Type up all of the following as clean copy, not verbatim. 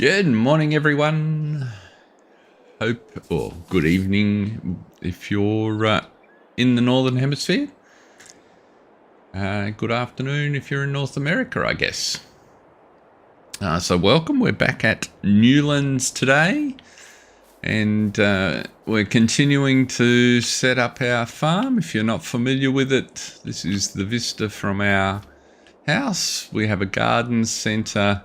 Good morning, everyone. Hope, or good evening if you're in the Northern Hemisphere. Good afternoon if you're in North America, I guess. So welcome. We're back at Newlands today. And we're continuing to set up our farm. If you're not familiar with it, this is the vista from our house. We have a garden centre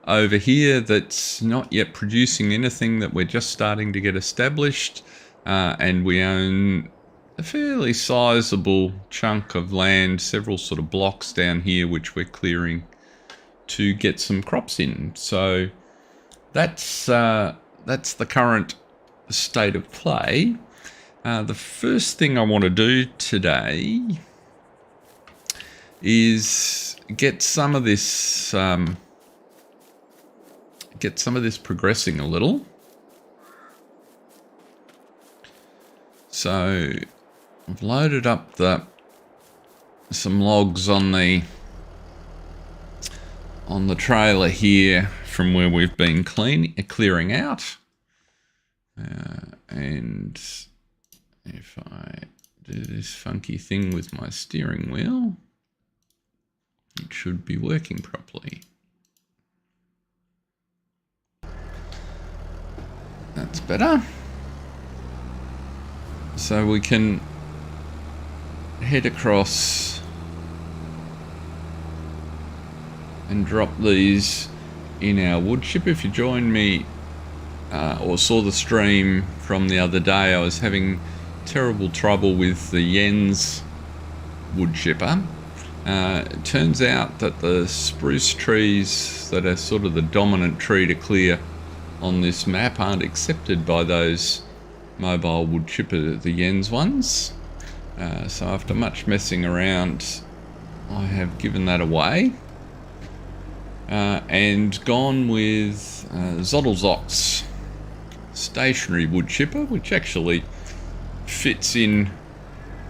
over here that's not yet producing anything, that we're just starting to get established. And we own a fairly sizable chunk of land, several sort of blocks down here, which we're clearing to get some crops in. So that's the current state of play. The first thing I want to do today is get some of this progressing a little. So I've loaded up some logs on the trailer here from where we've been clearing out. And if I do this funky thing with my steering wheel, it should be working properly. That's better. So we can head across and drop these in our wood chip. If you joined me or saw the stream from the other day, I was having terrible trouble with the Jens wood chipper. It turns out that the spruce trees that are sort of the dominant tree to clear on this map aren't accepted by those mobile wood chipper, the Jens ones. So after much messing around, I have given that away and gone with Zottelzock's stationary wood chipper, which actually fits in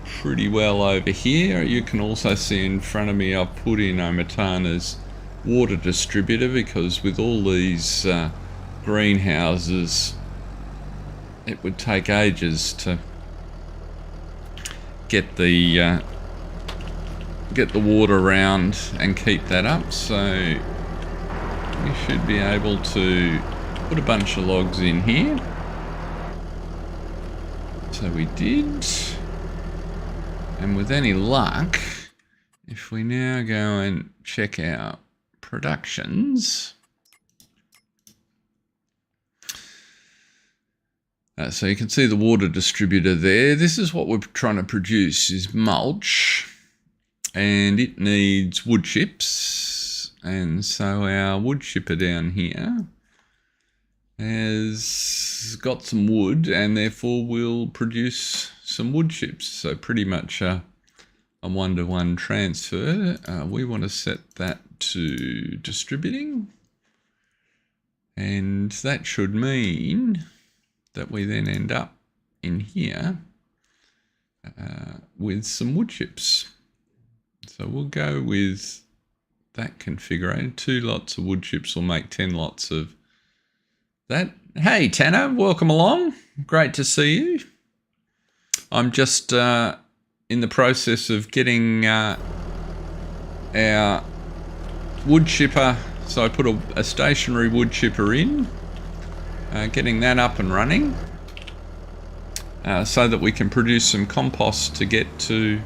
pretty well over here. You can also see in front of me I've put in Omatana's water distributor, because with all these greenhouses it would take ages to get the water around and keep that up. So we should be able to put a bunch of logs in here. So we did. And with any luck, if we now go and check our productions. So you can see the water distributor there. This is what we're trying to produce, is mulch. And it needs wood chips. And so our wood chipper down here has got some wood, and therefore will produce some wood chips. So pretty much a one-to-one transfer. We want to set that to distributing. And that should mean that we then end up in here with some wood chips. So we'll go with that configuration. 2 lots of wood chips will make 10 lots of that. Hey Tanner, welcome along. Great to see you. I'm just in the process of getting our wood chipper. So I put a stationary wood chipper in. Getting that up and running so that we can produce some compost to get to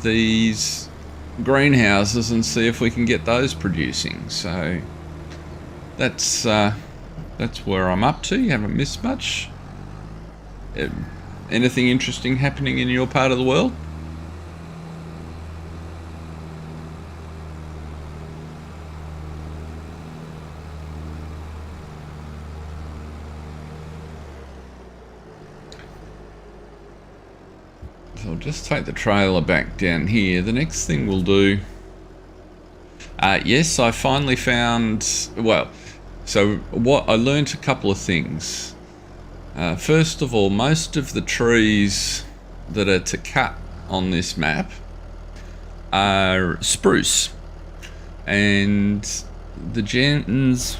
these greenhouses and see if we can get those producing. So that's where I'm up to. You haven't missed much. Anything interesting happening in your part of the world? So I'll just take the trailer back down here. The next thing we'll do... yes, I finally found... Well, so what I learnt a couple of things. First of all, most of the trees that are to cut on this map are spruce. And the Jens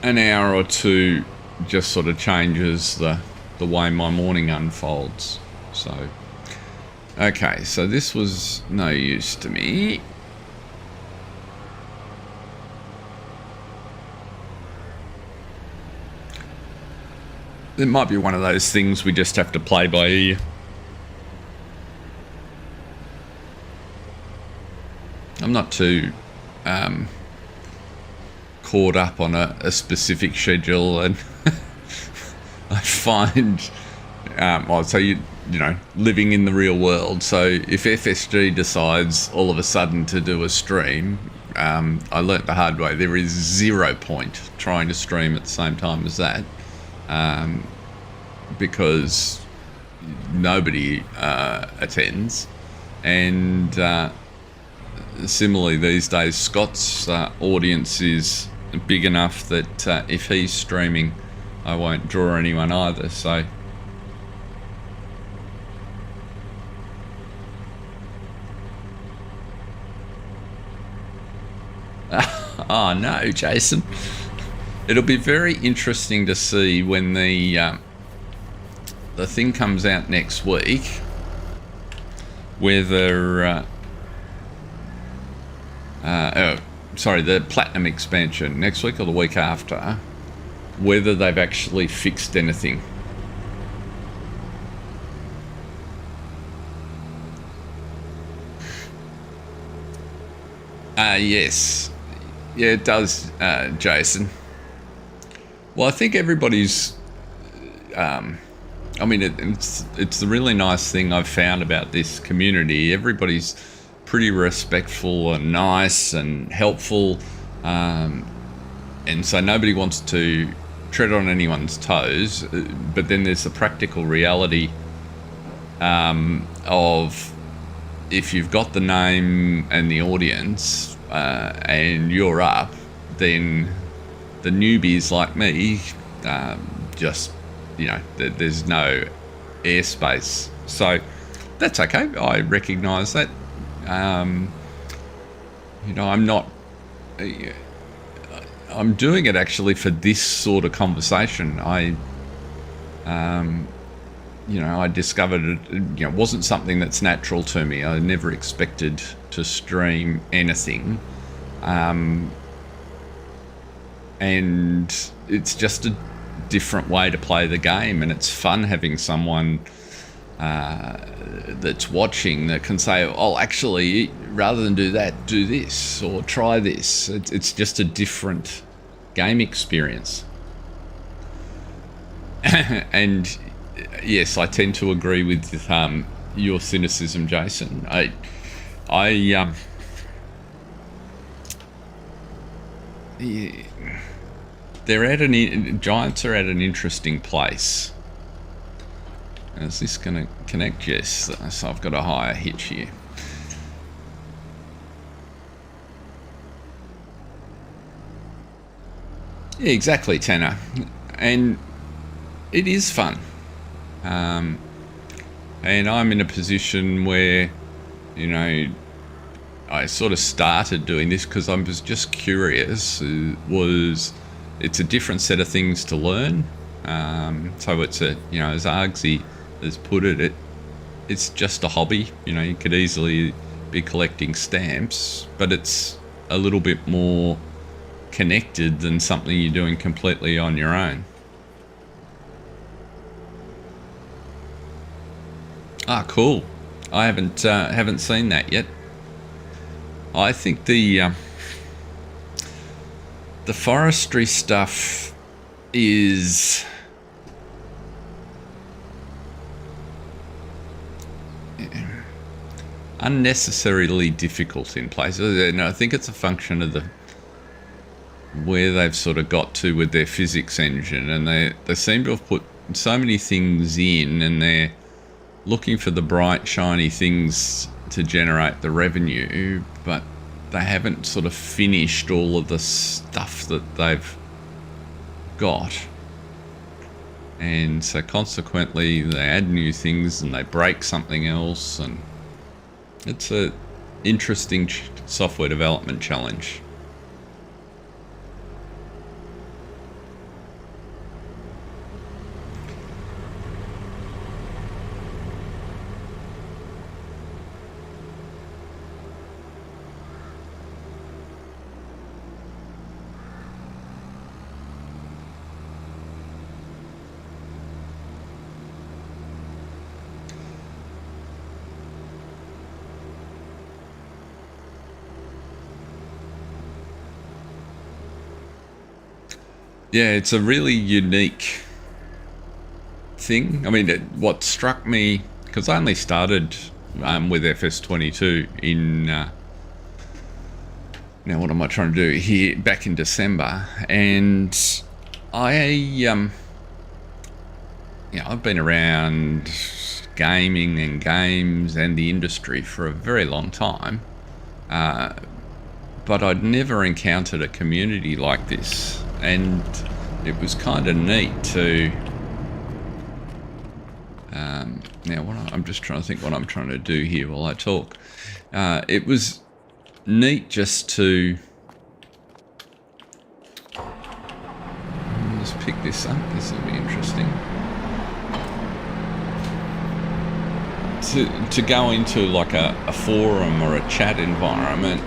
an hour or two just sort of changes the way my morning unfolds. So, okay, so this was no use to me. It might be one of those things we just have to play by ear. I'm not too caught up on a specific schedule, and I find, so you know, living in the real world. So if FSG decides all of a sudden to do a stream, I learnt the hard way. There is 0 point trying to stream at the same time as that, because nobody attends, and similarly these days Scott's audience is big enough that if he's streaming, I won't draw anyone either. So oh no, Jason, it'll be very interesting to see when the thing comes out next week, whether the Platinum expansion next week or the week after, whether they've actually fixed anything. Yes. Yeah, it does, Jason. Well, I think everybody's... I mean, it's the really nice thing I've found about this community. Everybody's pretty respectful and nice and helpful, and so nobody wants to tread on anyone's toes. But then there's the practical reality of if you've got the name and the audience and you're up, then the newbies like me just, you know, there's no airspace. So that's okay. I recognise that. You know, I'm doing it actually for this sort of conversation. I discovered it, wasn't something that's natural to me. I never expected to stream anything. And it's just a different way to play the game, and it's fun having someone that's watching that can say, oh, actually, rather than do that, do this or try this. It's just a different game experience. And yes, I tend to agree with your cynicism, Jason. Giants are at an interesting place. Is this going to connect? Yes. So I've got a higher hitch here. Yeah, exactly, Tanner. And it is fun. And I'm in a position where, I sort of started doing this because I was just curious. It's a different set of things to learn. So it's as Argsy has put it, it's just a hobby. You could easily be collecting stamps, but it's a little bit more connected than something you're doing completely on your own. Ah, cool. I haven't seen that yet. I think the forestry stuff is unnecessarily difficult in places, and I think it's a function of where they've sort of got to with their physics engine, and they seem to have put so many things in, and they're looking for the bright shiny things to generate the revenue, but they haven't sort of finished all of the stuff that they've got. And so consequently they add new things and they break something else, and it's a interesting software development challenge. Yeah, it's a really unique thing. I mean, what struck me, because I only started with FS22 in, now what am I trying to do here, back in December, and I've been around gaming and games and the industry for a very long time, but I'd never encountered a community like this, and it was kind of neat to now I'm just trying to think what I'm trying to do here while I talk. It was neat just to let's pick this up. This will be interesting. To go into like a forum or a chat environment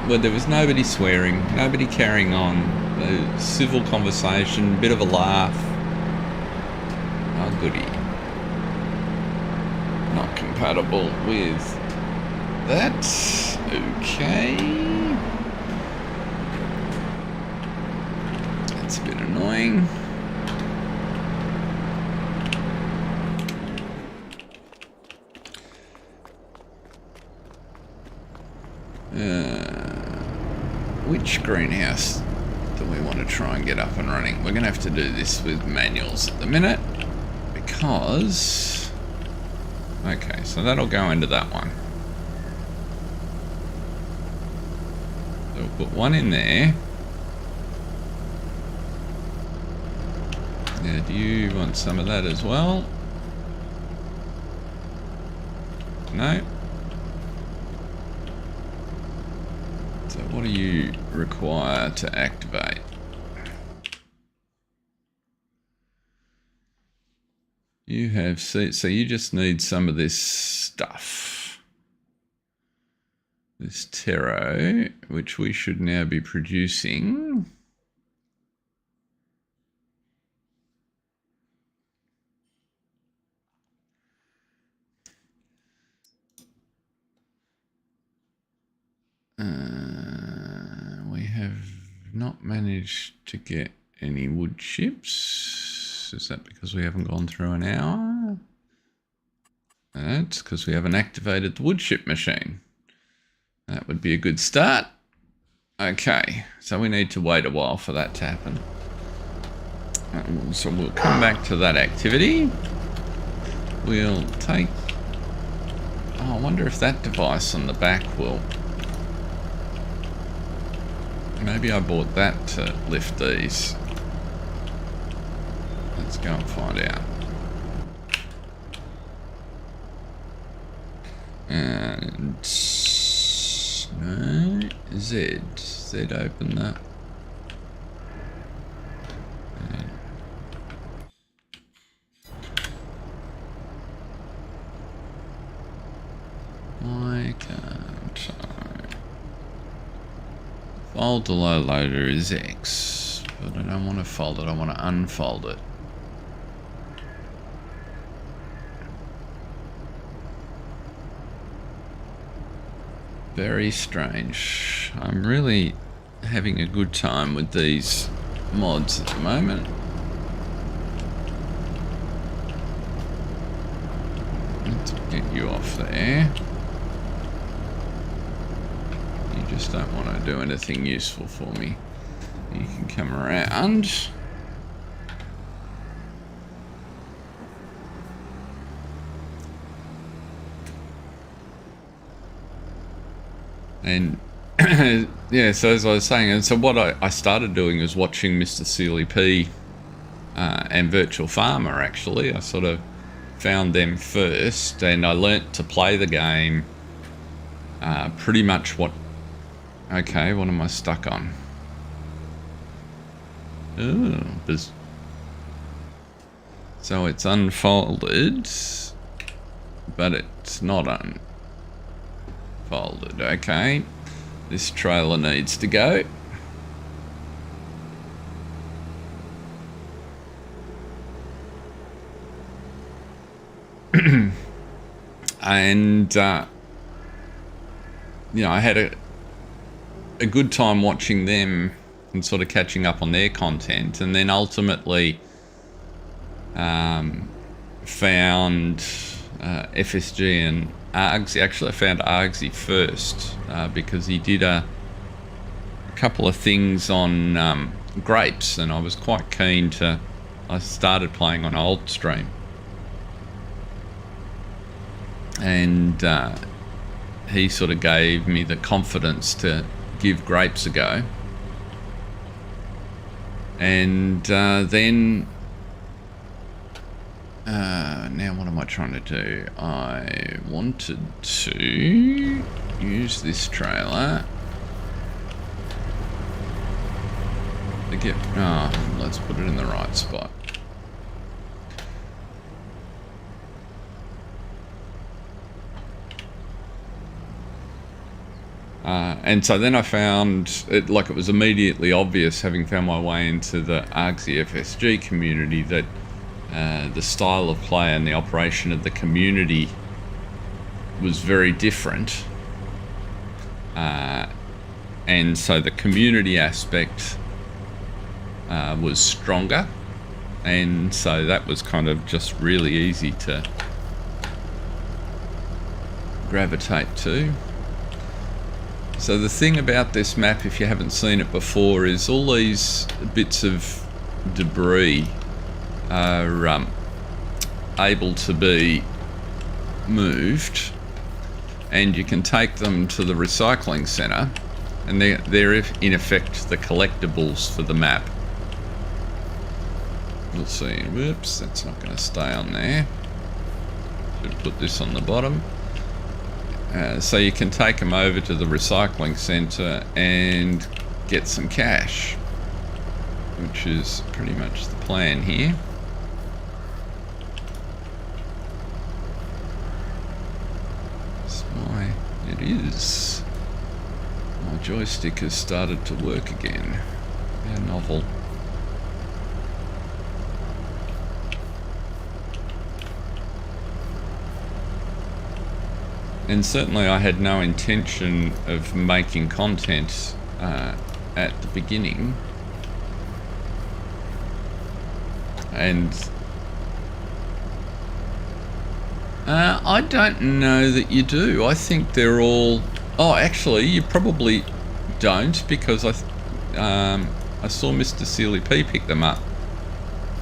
where there was nobody swearing, nobody carrying on, a civil conversation, bit of a laugh. Oh goody. Not compatible with that. Okay. That's a bit annoying. Which greenhouse do we want to try and get up and running? We're going to have to do this with manuals at the minute because... Okay, so that'll go into that one. So we'll put one in there. Now, do you want some of that as well? No? So what do you require to activate? You have, so you just need some of this stuff. This taro, which we should now be producing. We have not managed to get any wood chips. Is that because we haven't gone through an hour? That's because we haven't activated the wood chip machine. That would be a good start. Okay, so we need to wait a while for that to happen. So we'll come back to that activity. We'll take... Oh, I wonder if that device on the back will... Maybe I bought that to lift these. Let's go and find out. And no, Z open that. And why can't I? Fold the low loader is X, but I don't want to fold it, I want to unfold it. Very strange. I'm really having a good time with these mods at the moment. Let's get you off there. You just don't want to do anything useful for me. You can come around. And yeah, so as I was saying, and so what I started doing was watching Mr. Sealy P and Virtual Farmer, actually. I sort of found them first, and I learnt to play the game pretty much what... Okay, what am I stuck on? Oh, so it's unfolded, but it's not unfolded. Okay, this trailer needs to go. And you know, I had a good time watching them and sort of catching up on their content, and then ultimately found FSG and Argsy. Actually, I found Argsy first because he did a couple of things on grapes, and I was quite keen to. I started playing on old stream, and he sort of gave me the confidence to give grapes a go. And then now what am I trying to do? I wanted to use this trailer to get, let's put it in the right spot. And so then I found it, like, it was immediately obvious, having found my way into the Argsy FSG community, that the style of play and the operation of the community was very different. And so the community aspect was stronger. And so that was kind of just really easy to gravitate to. So the thing about this map, if you haven't seen it before, is all these bits of debris are able to be moved, and you can take them to the recycling centre, and they're in effect the collectibles for the map. We'll see. Whoops, that's not going to stay on there. Should put this on the bottom. So you can take them over to the recycling centre and get some cash, which is pretty much the plan here. It is. My joystick has started to work again. How novel. And certainly I had no intention of making content at the beginning. And I don't know that you do. I think they're all... Oh, actually, you probably don't, because I saw Mr. Sealy P pick them up.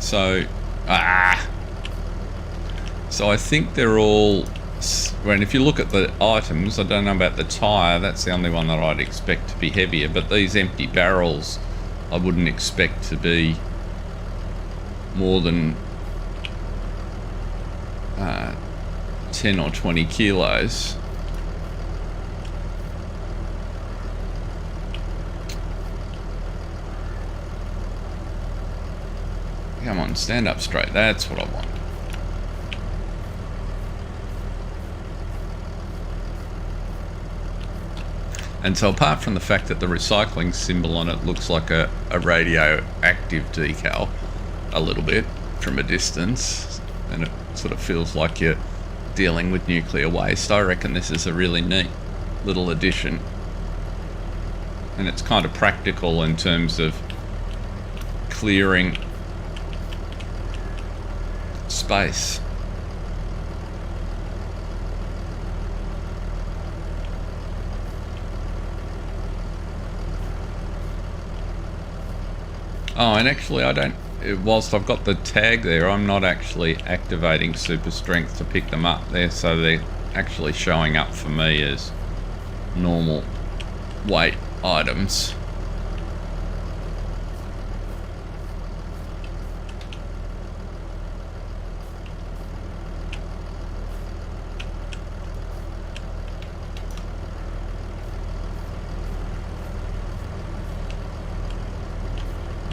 So, So I think they're all... And if you look at the items, I don't know about the tyre, that's the only one that I'd expect to be heavier, but these empty barrels I wouldn't expect to be more than 10 or 20 kilos. Come on, stand up straight, that's what I want. And so apart from the fact that the recycling symbol on it looks like a radioactive decal a little bit from a distance, and it sort of feels like you're dealing with nuclear waste, I reckon this is a really neat little addition. And it's kind of practical in terms of clearing space. Oh, and actually I don't, whilst I've got the tag there, I'm not actually activating super strength to pick them up there, so they're actually showing up for me as normal weight items.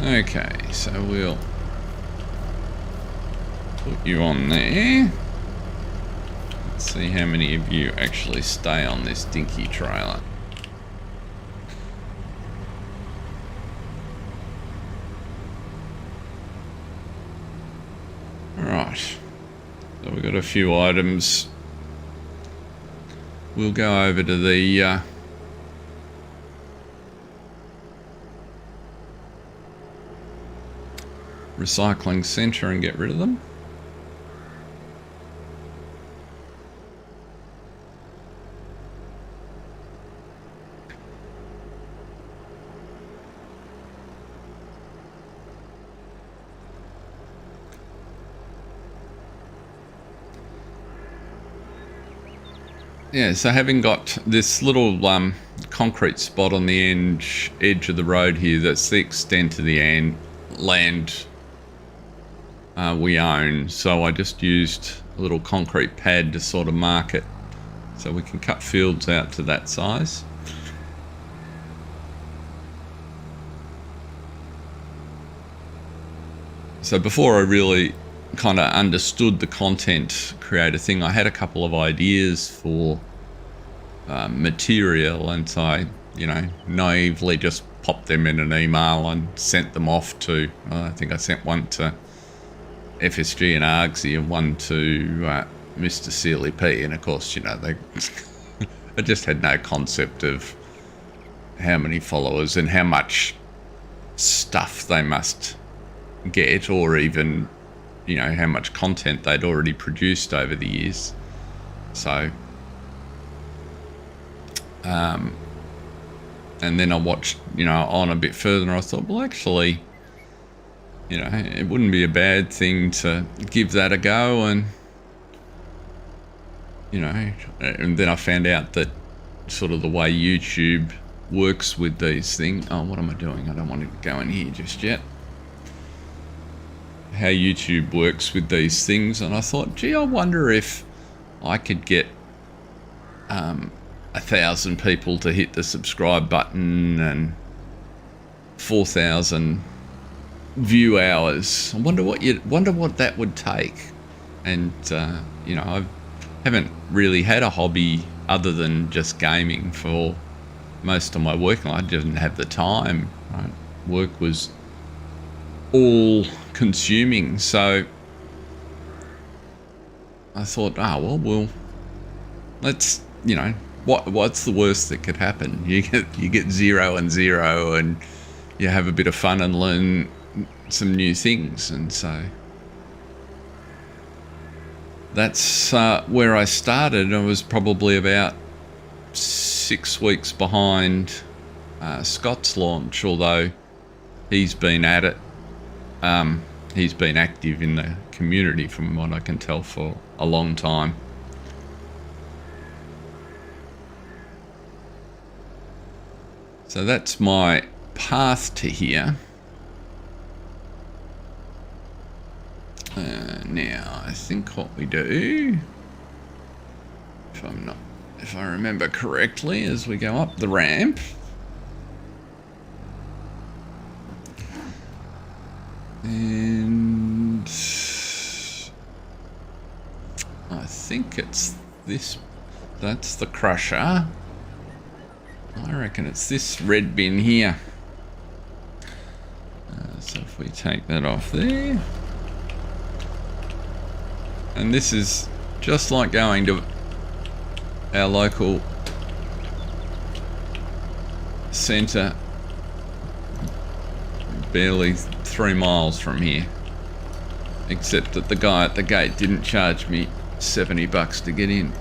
Okay, so we'll put you on there. Let's see how many of you actually stay on this dinky trailer. Right, so we've got a few items. We'll go over to the recycling centre and get rid of them. Yeah, so having got this little concrete spot on the edge of the road here, that's the extent of the land we own. So I just used a little concrete pad to sort of mark it, so we can cut fields out to that size. So before I really kind of understood the content creator thing, I had a couple of ideas for material, and so I, naively just popped them in an email and sent them off to, I think I sent one to FSG and Argsy and one to Mr. Sealy P, and of course, they I just had no concept of how many followers and how much stuff they must get, or even how much content they'd already produced over the years. So and then I watched on a bit further, and I thought, well, actually, it wouldn't be a bad thing to give that a go. And and then I found out that sort of the way YouTube works with these things. Oh, what am I doing? I don't want to go in here just yet. How YouTube works with these things, and I thought, gee, I wonder if I could get 1,000 people to hit the subscribe button and 4,000 view hours. I wonder what that would take. And I haven't really had a hobby other than just gaming for most of my work. I didn't have the time. Right? Work was all consuming, so I thought, well, let's, what's the worst that could happen? You get 0 and 0, and you have a bit of fun and learn some new things. And so that's where I started. I was probably about 6 weeks behind Scott's launch, although he's been at it. He's been active in the community, from what I can tell, for a long time. So that's my path to here. Now, I think what we do, if I remember correctly, as we go up the ramp, and I think it's this, that's the crusher. I reckon it's this red bin here. So if we take that off there, and this is just like going to our local centre, barely 3 miles from here, except that the guy at the gate didn't charge me $70 to get in.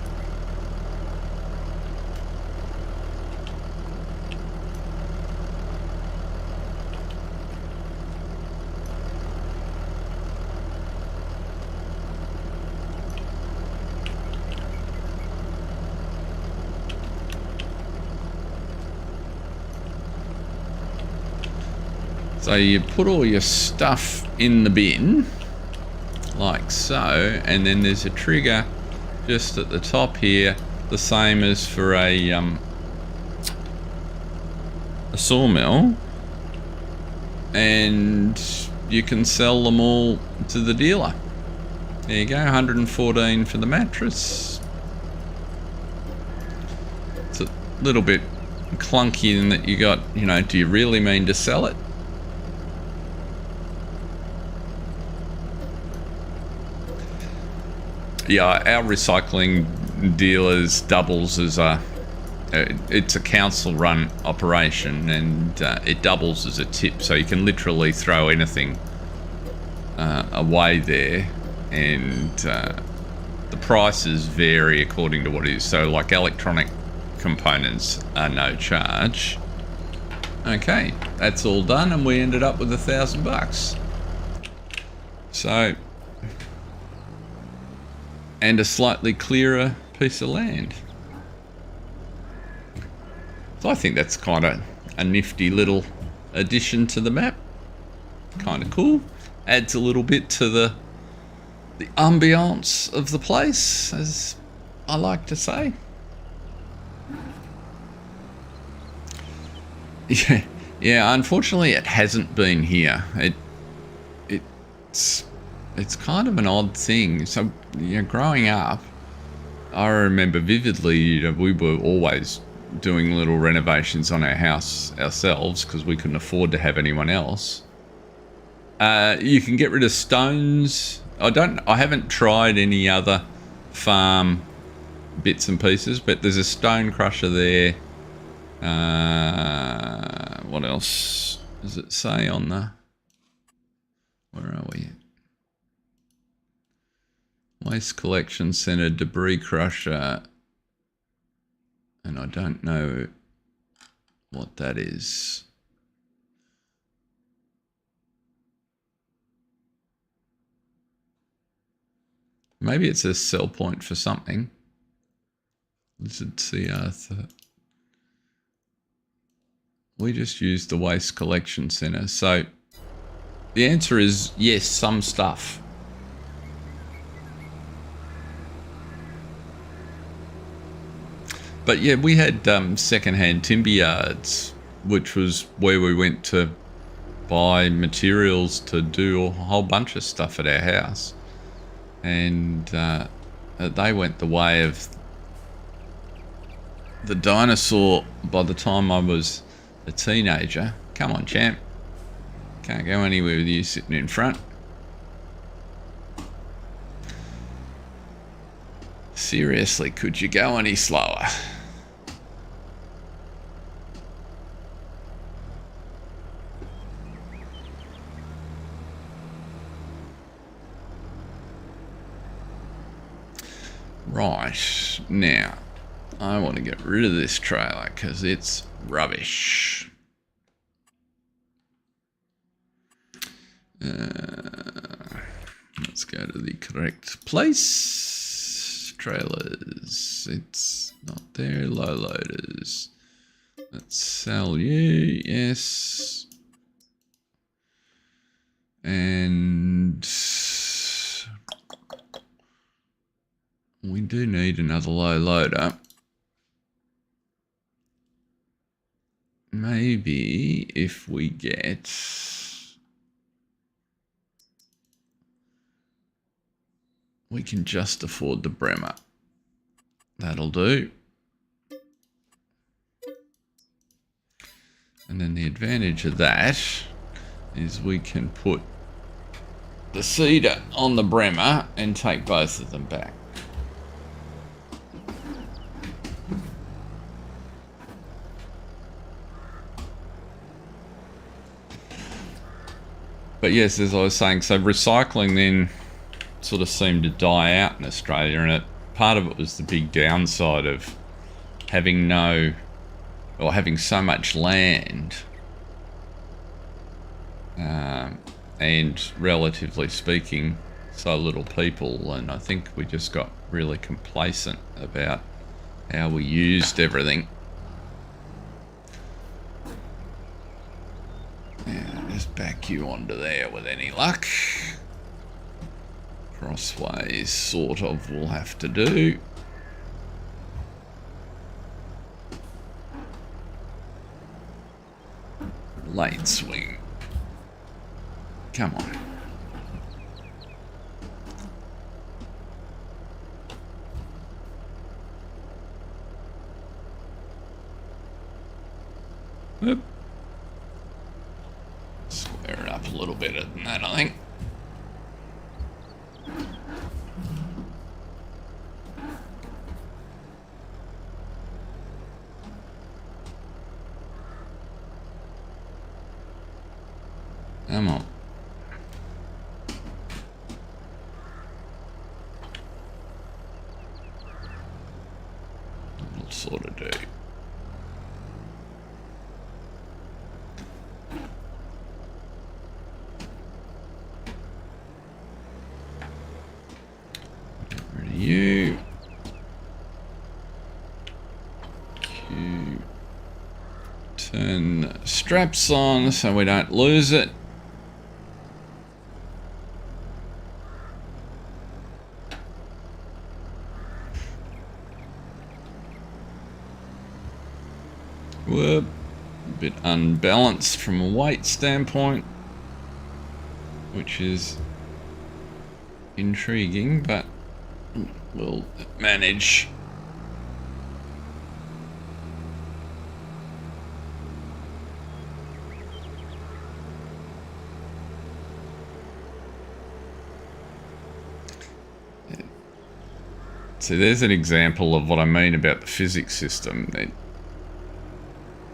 So you put all your stuff in the bin, like so, and then there's a trigger just at the top here, the same as for a sawmill, and you can sell them all to the dealer. There you go, 114 for the mattress. It's a little bit clunky in that you got, do you really mean to sell it? Yeah, our recycling dealers doubles as it's a council-run operation, and it doubles as a tip, so you can literally throw anything away there, and the prices vary according to what it is. So like electronic components are no charge. Okay, that's all done, and we ended up with $1,000. So, and a slightly clearer piece of land. So I think that's kind of a nifty little addition to the map. Kind of cool. Adds a little bit to the ambiance of the place, as I like to say. Yeah. Unfortunately, it hasn't been here. It's kind of an odd thing. So, growing up, I remember vividly, we were always doing little renovations on our house ourselves because we couldn't afford to have anyone else. You can get rid of stones. I haven't tried any other farm bits and pieces, but there's a stone crusher there. What else does it say on the... Where are we? Waste collection centre, debris crusher. And I don't know what that is. Maybe it's a sell point for something. Lizard Sea Arthur. We just used the waste collection centre. So the answer is yes, some stuff. But yeah, we had second-hand timber yards, which was where we went to buy materials to do a whole bunch of stuff at our house. And they went the way of the dinosaur by the time I was a teenager. Come on, champ. Can't go anywhere with you sitting in front. Seriously, could you go any slower? Right, now, I want to get rid of this trailer because it's rubbish. Let's go to the correct place. Trailers, it's not there. Low loaders. Let's sell you, yes. And we do need another low loader. Maybe if we get... We can just afford the Bremer. That'll do. And then the advantage of that is we can put the Cedar on the Bremer and take both of them back. But yes, as I was saying, so recycling then sort of seemed to die out in Australia, and part of it was the big downside of having having so much land, and relatively speaking, so little people, and I think we just got really complacent about how we used everything. Yeah, just back you onto there with any luck. Crossways sort of will have to do. Lane swing. Come on. Oop. Square it up a little better than that, I think. Come on. straps on so we don't lose it. Whoop, a bit unbalanced from a weight standpoint, which is intriguing, but we'll manage. So there's an example of what I mean about the physics system.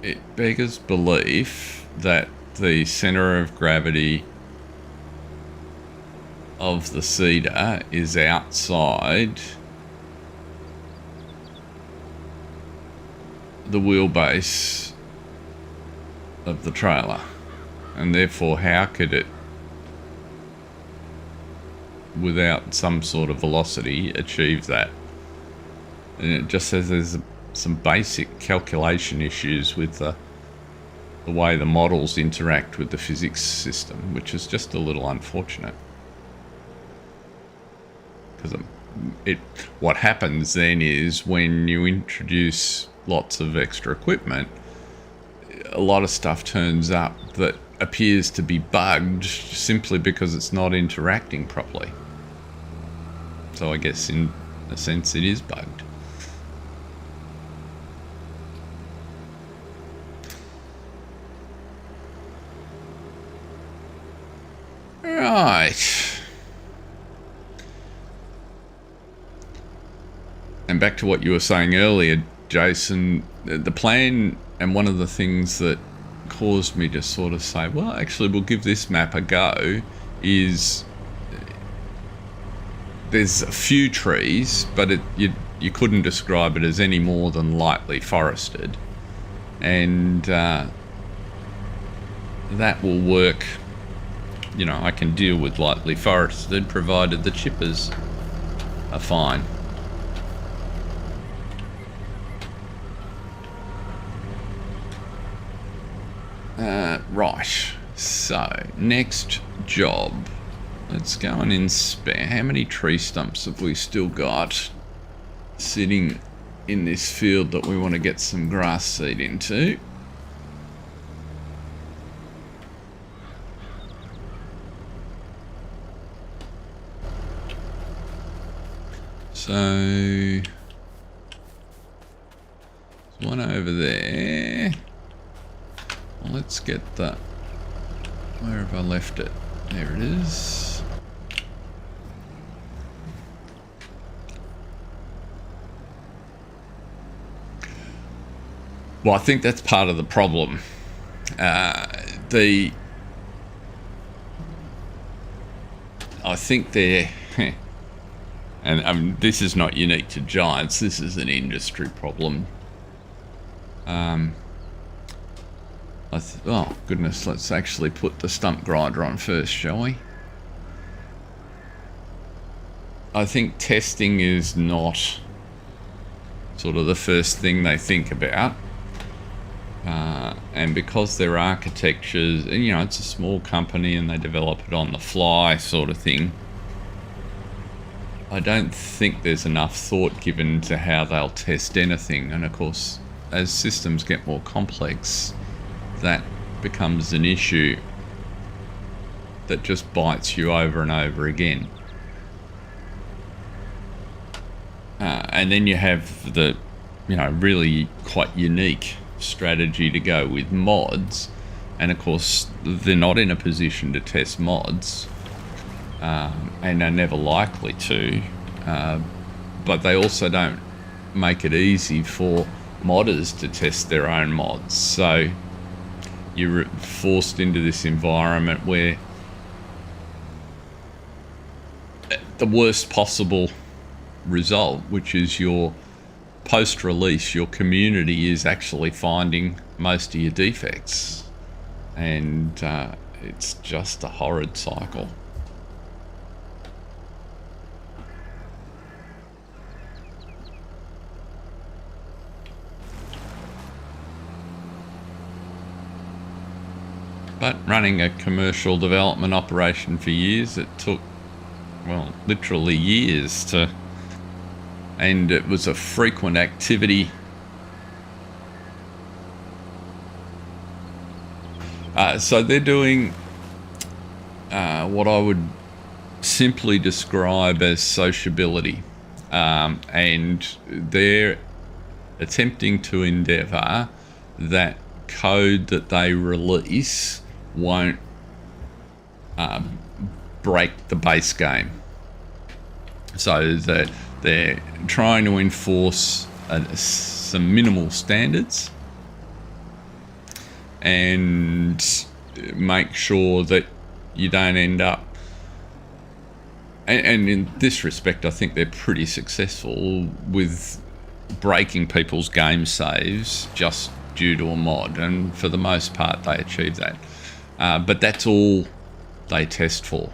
It beggars belief that the center of gravity of the seeder is outside the wheelbase of the trailer, and therefore how could it, without some sort of velocity, achieve that? And it just says there's some basic calculation issues with the way the models interact with the physics system, which is just a little unfortunate. Because what happens then is when you introduce lots of extra equipment, a lot of stuff turns up that appears to be bugged simply because it's not interacting properly. So I guess in a sense it is bugged. Right. And back to what you were saying earlier, Jason, the plan, and one of the things that caused me to sort of say, well, actually we'll give this map a go, is there's a few trees, but you couldn't describe it as any more than lightly forested. And that will work. You know, I can deal with lightly forested provided the chippers are fine. Right, so next job. Let's go and inspect. How many tree stumps have we still got sitting in this field that we want to get some grass seed into? So there's one over there. Well, let's get the, where have I left it? There it is. Well, I think that's part of the problem. I think they're, and this is not unique to giants, this is an industry problem. Oh goodness, let's actually put the stump grinder on first, shall we? I think testing is not sort of the first thing they think about. And because their architectures, you know, it's a small company and they develop it on the fly sort of thing, I don't think there's enough thought given to how they'll test anything. And of course, as systems get more complex, that becomes an issue that just bites you over and over again. And then you have the, you know, really quite unique strategy to go with mods. And of course, they're not in a position to test mods, and are never likely to. But they also don't make it easy for modders to test their own mods. So you're forced into this environment where the worst possible result, which is your post-release, your community is actually finding most of your defects, and it's just a horrid cycle. But running a commercial development operation for years, it took, well, literally years to, and it was a frequent activity. So they're doing what I would simply describe as sociability, and they're attempting to endeavour that code that they release won't break the base game. So that they're trying to enforce some minimal standards and make sure that you don't end up, and in this respect I think they're pretty successful with breaking people's game saves just due to a mod, and for the most part they achieve that. But that's all they test for.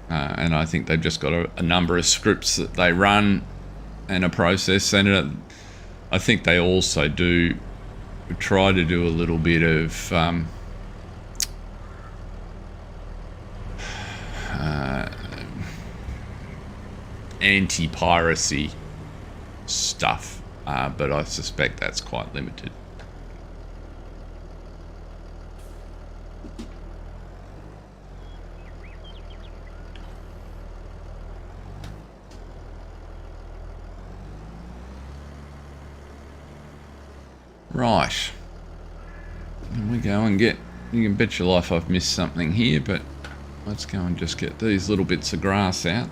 And I think they've just got a number of scripts that they run and a process, and I think they also do try to do a little bit of anti-piracy stuff, but I suspect that's quite limited. Right, and we go and get, you can bet your life I've missed something here, but let's go and just get these little bits of grass out.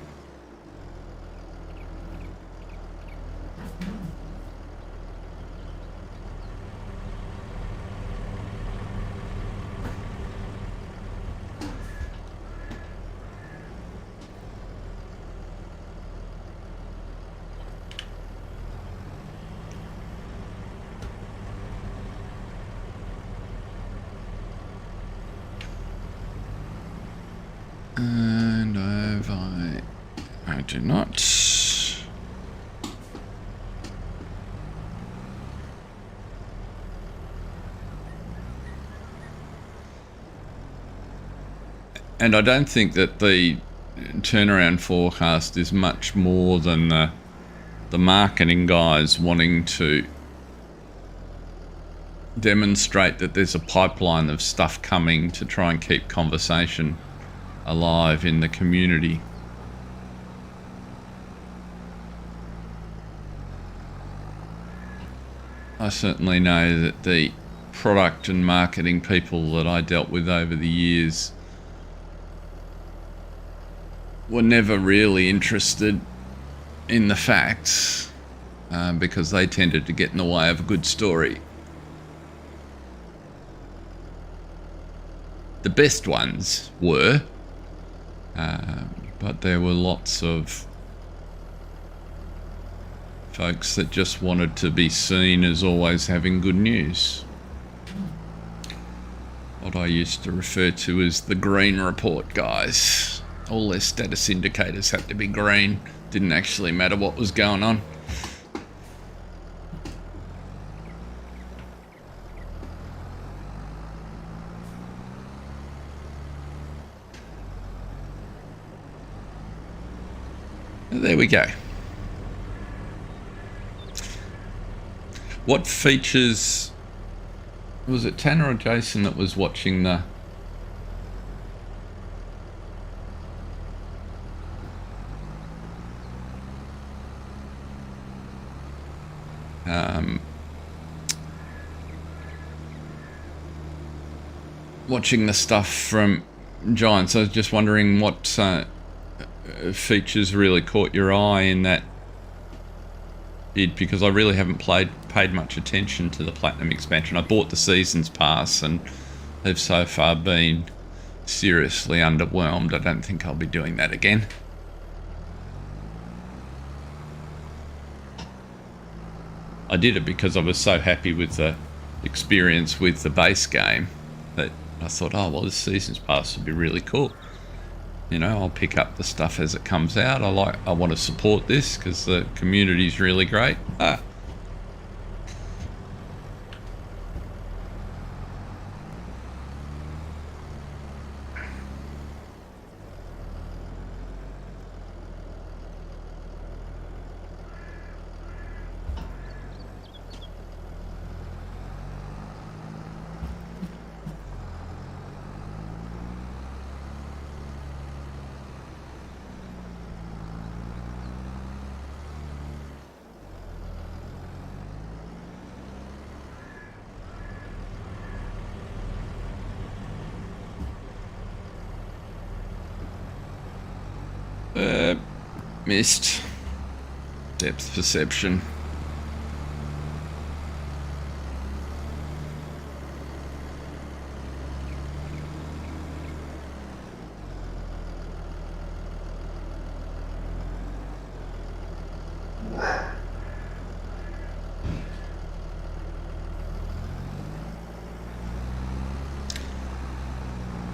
And I do not. And I don't think that the turnaround forecast is much more than the marketing guys wanting to demonstrate that there's a pipeline of stuff coming to try and keep conversation alive in the community. I certainly know that the product and marketing people that I dealt with over the years were never really interested in the facts, because they tended to get in the way of a good story. The best ones were, but there were lots of folks that just wanted to be seen as always having good news. What I used to refer to as the green report guys. All their status indicators had to be green. Didn't actually matter what was going on. There we go. What features, was it Tanner or Jason that was watching the watching the stuff from Giants? I was just wondering what features really caught your eye in that bid, because I really haven't paid much attention to the Platinum expansion. I bought the Seasons Pass and have so far been seriously underwhelmed. I don't think I'll be doing that again. I did it because I was so happy with the experience with the base game that I thought, oh well, this Seasons Pass would be really cool. You know, I'll pick up the stuff as it comes out. I want to support this because the community's really great. Missed. Depth perception.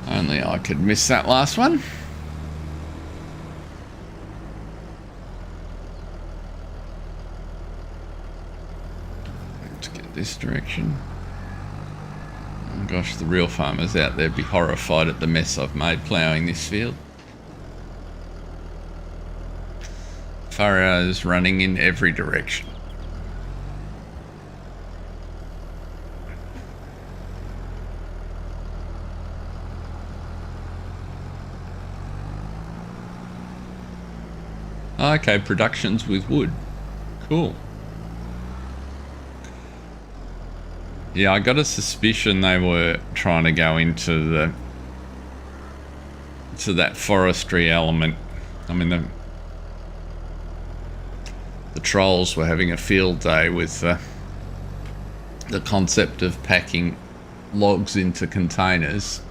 Only I could miss that last one. Let's get this direction. Oh gosh, the real farmers out there be horrified at the mess I've made ploughing this field. Furrows running in every direction. Okay, productions with wood. Cool. Yeah, I got a suspicion they were trying to go into that forestry element. I mean, the trolls were having a field day with the concept of packing logs into containers.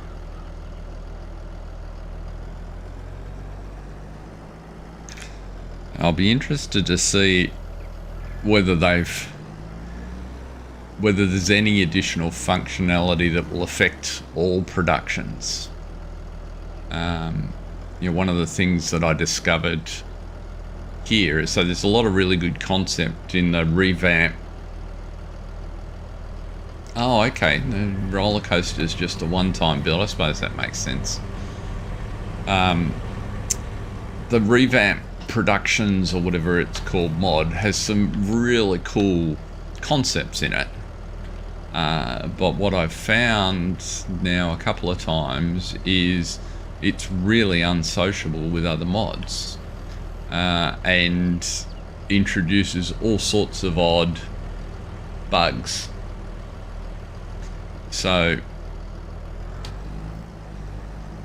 I'll be interested to see whether there's any additional functionality that will affect all productions. You know, one of the things that I discovered here is, so there's a lot of really good concept in the revamp. Oh, okay, the roller coaster is just a one-time build. I suppose that makes sense. The revamp productions, or whatever it's called, mod has some really cool concepts in it, but what I've found now a couple of times is it's really unsociable with other mods, and introduces all sorts of odd bugs. So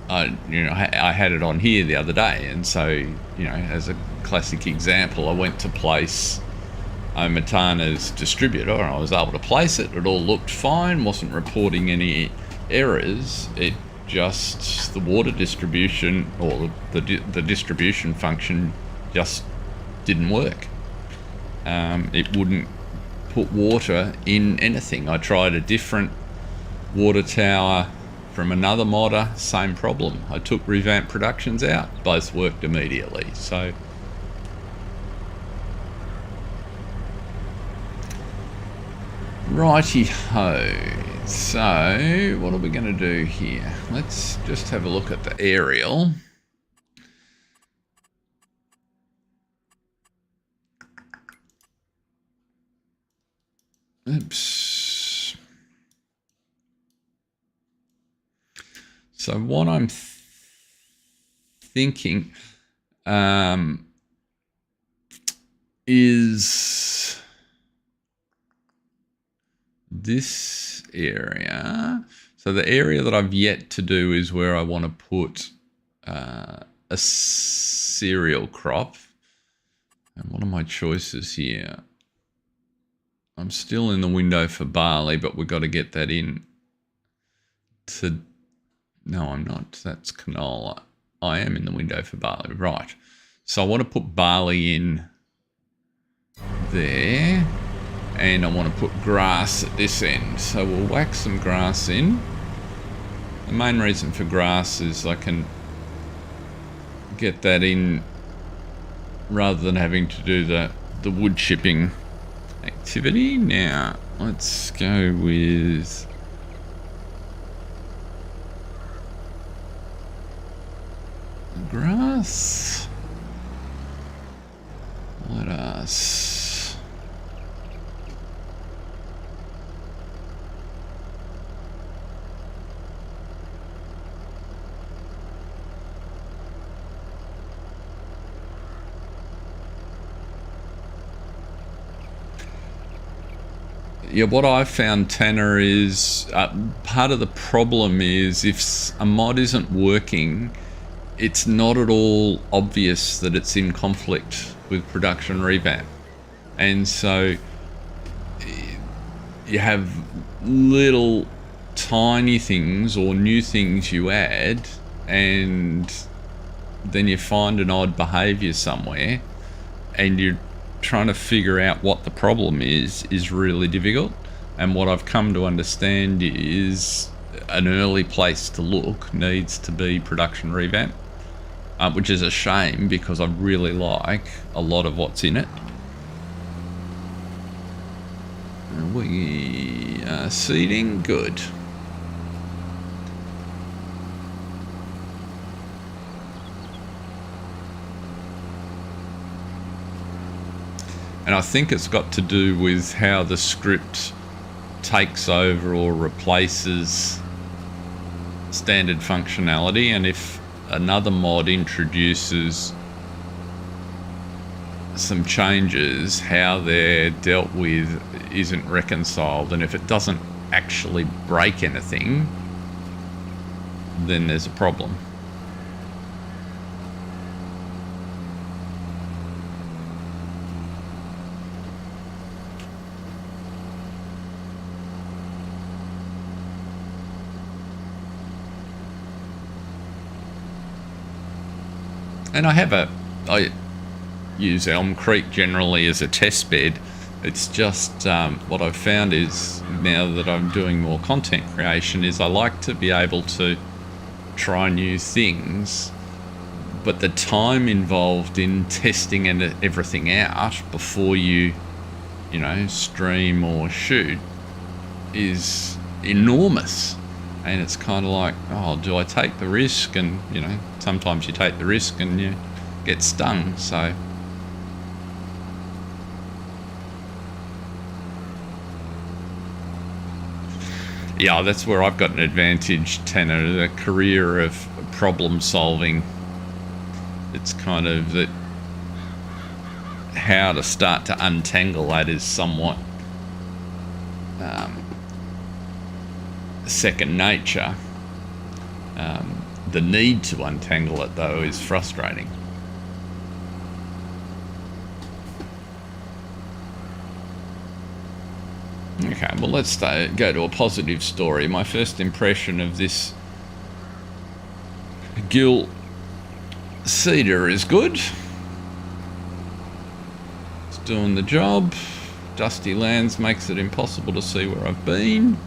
I had it on here the other day, and so, you know, as a classic example, I went to place Matana's distributor, and I was able to place it. It all looked fine, wasn't reporting any errors. It just, the water distribution, or the distribution function just didn't work. It wouldn't put water in anything. I tried a different water tower from another modder, same problem. I took Revamp Productions out, both worked immediately. So righty ho. So what are we going to do here? Let's just have a look at the aerial. Oops. So what I'm thinking is this area. So the area that I've yet to do is where I want to put a cereal crop. And what are my choices here? I'm still in the window for barley, but we've got to get that in to... No, I'm not. That's canola. I am in the window for barley. Right. So I want to put barley in there. And I want to put grass at this end. So we'll whack some grass in. The main reason for grass is I can get that in rather than having to do the wood chipping activity. Now, let's go with... grass. Let us what I've found, Tanner, is part of the problem is if a mod isn't working, it's not at all obvious that it's in conflict with production revamp. And so you have little tiny things or new things you add, and then you find an odd behavior somewhere, and you're trying to figure out what the problem is really difficult. And what I've come to understand is an early place to look needs to be production revamp, which is a shame because I really like a lot of what's in it. We are seeding good. And I think it's got to do with how the script takes over or replaces standard functionality, and if another mod introduces some changes, how they're dealt with isn't reconciled. And if it doesn't actually break anything, then there's a problem. And I use Elm Creek generally as a test bed. It's just what I've found is, now that I'm doing more content creation, is I like to be able to try new things, but the time involved in testing and everything out before you stream or shoot is enormous. And it's kind of like, oh, do I take the risk? And sometimes you take the risk and you get stung. So yeah, that's where I've got an advantage, Tanner, a career of problem solving. It's kind of that how to start to untangle that is somewhat second nature. The need to untangle it, though, is frustrating. Okay, well, let's go to a positive story. My first impression of this gill seeder is good. It's doing the job. Dusty lands makes it impossible to see where I've been.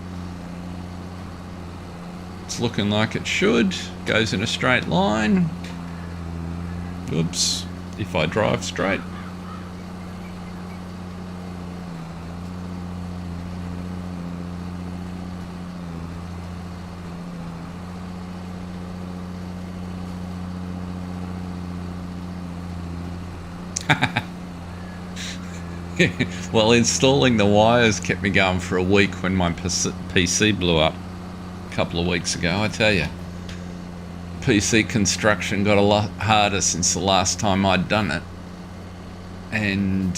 It's looking like it should. Goes in a straight line. Oops, if I drive straight. Well, installing the wires kept me going for a week when my PC blew up a couple of weeks ago, I tell you. PC construction got a lot harder since the last time I'd done it. And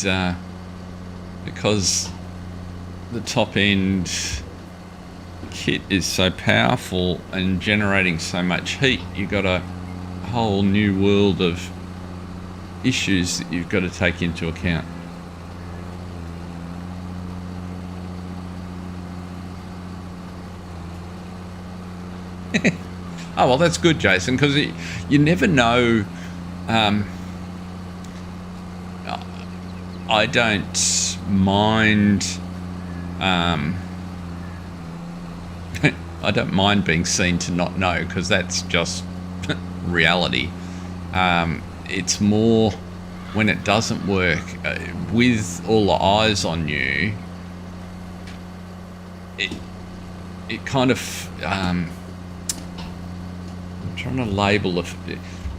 because the top end kit is so powerful and generating so much heat, you've got a whole new world of issues that you've got to take into account. Oh, well, that's good, Jason, because you never know. I don't mind. I don't mind being seen to not know, because that's just reality. It's more when it doesn't work with all the eyes on you. It kind of. I'm trying to label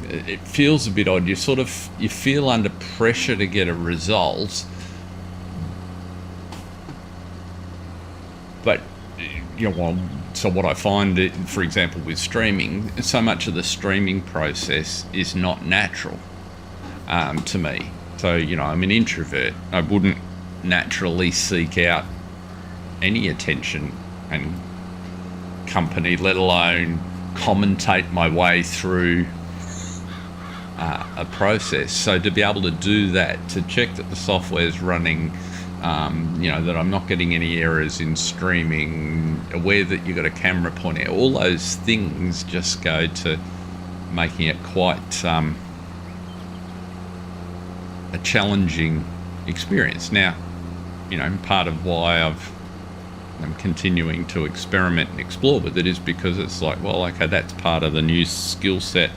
it feels a bit odd. You feel under pressure to get a result, but so what I find, for example, with streaming, so much of the streaming process is not natural to me. So I'm an introvert. I wouldn't naturally seek out any attention and company, let alone commentate my way through a process. So to be able to do that, to check that the software is running, that I'm not getting any errors in streaming, aware that you've got a camera pointing, all those things just go to making it quite a challenging experience. Now, part of why I'm continuing to experiment and explore with it is because it's like, well, okay, that's part of the new skill set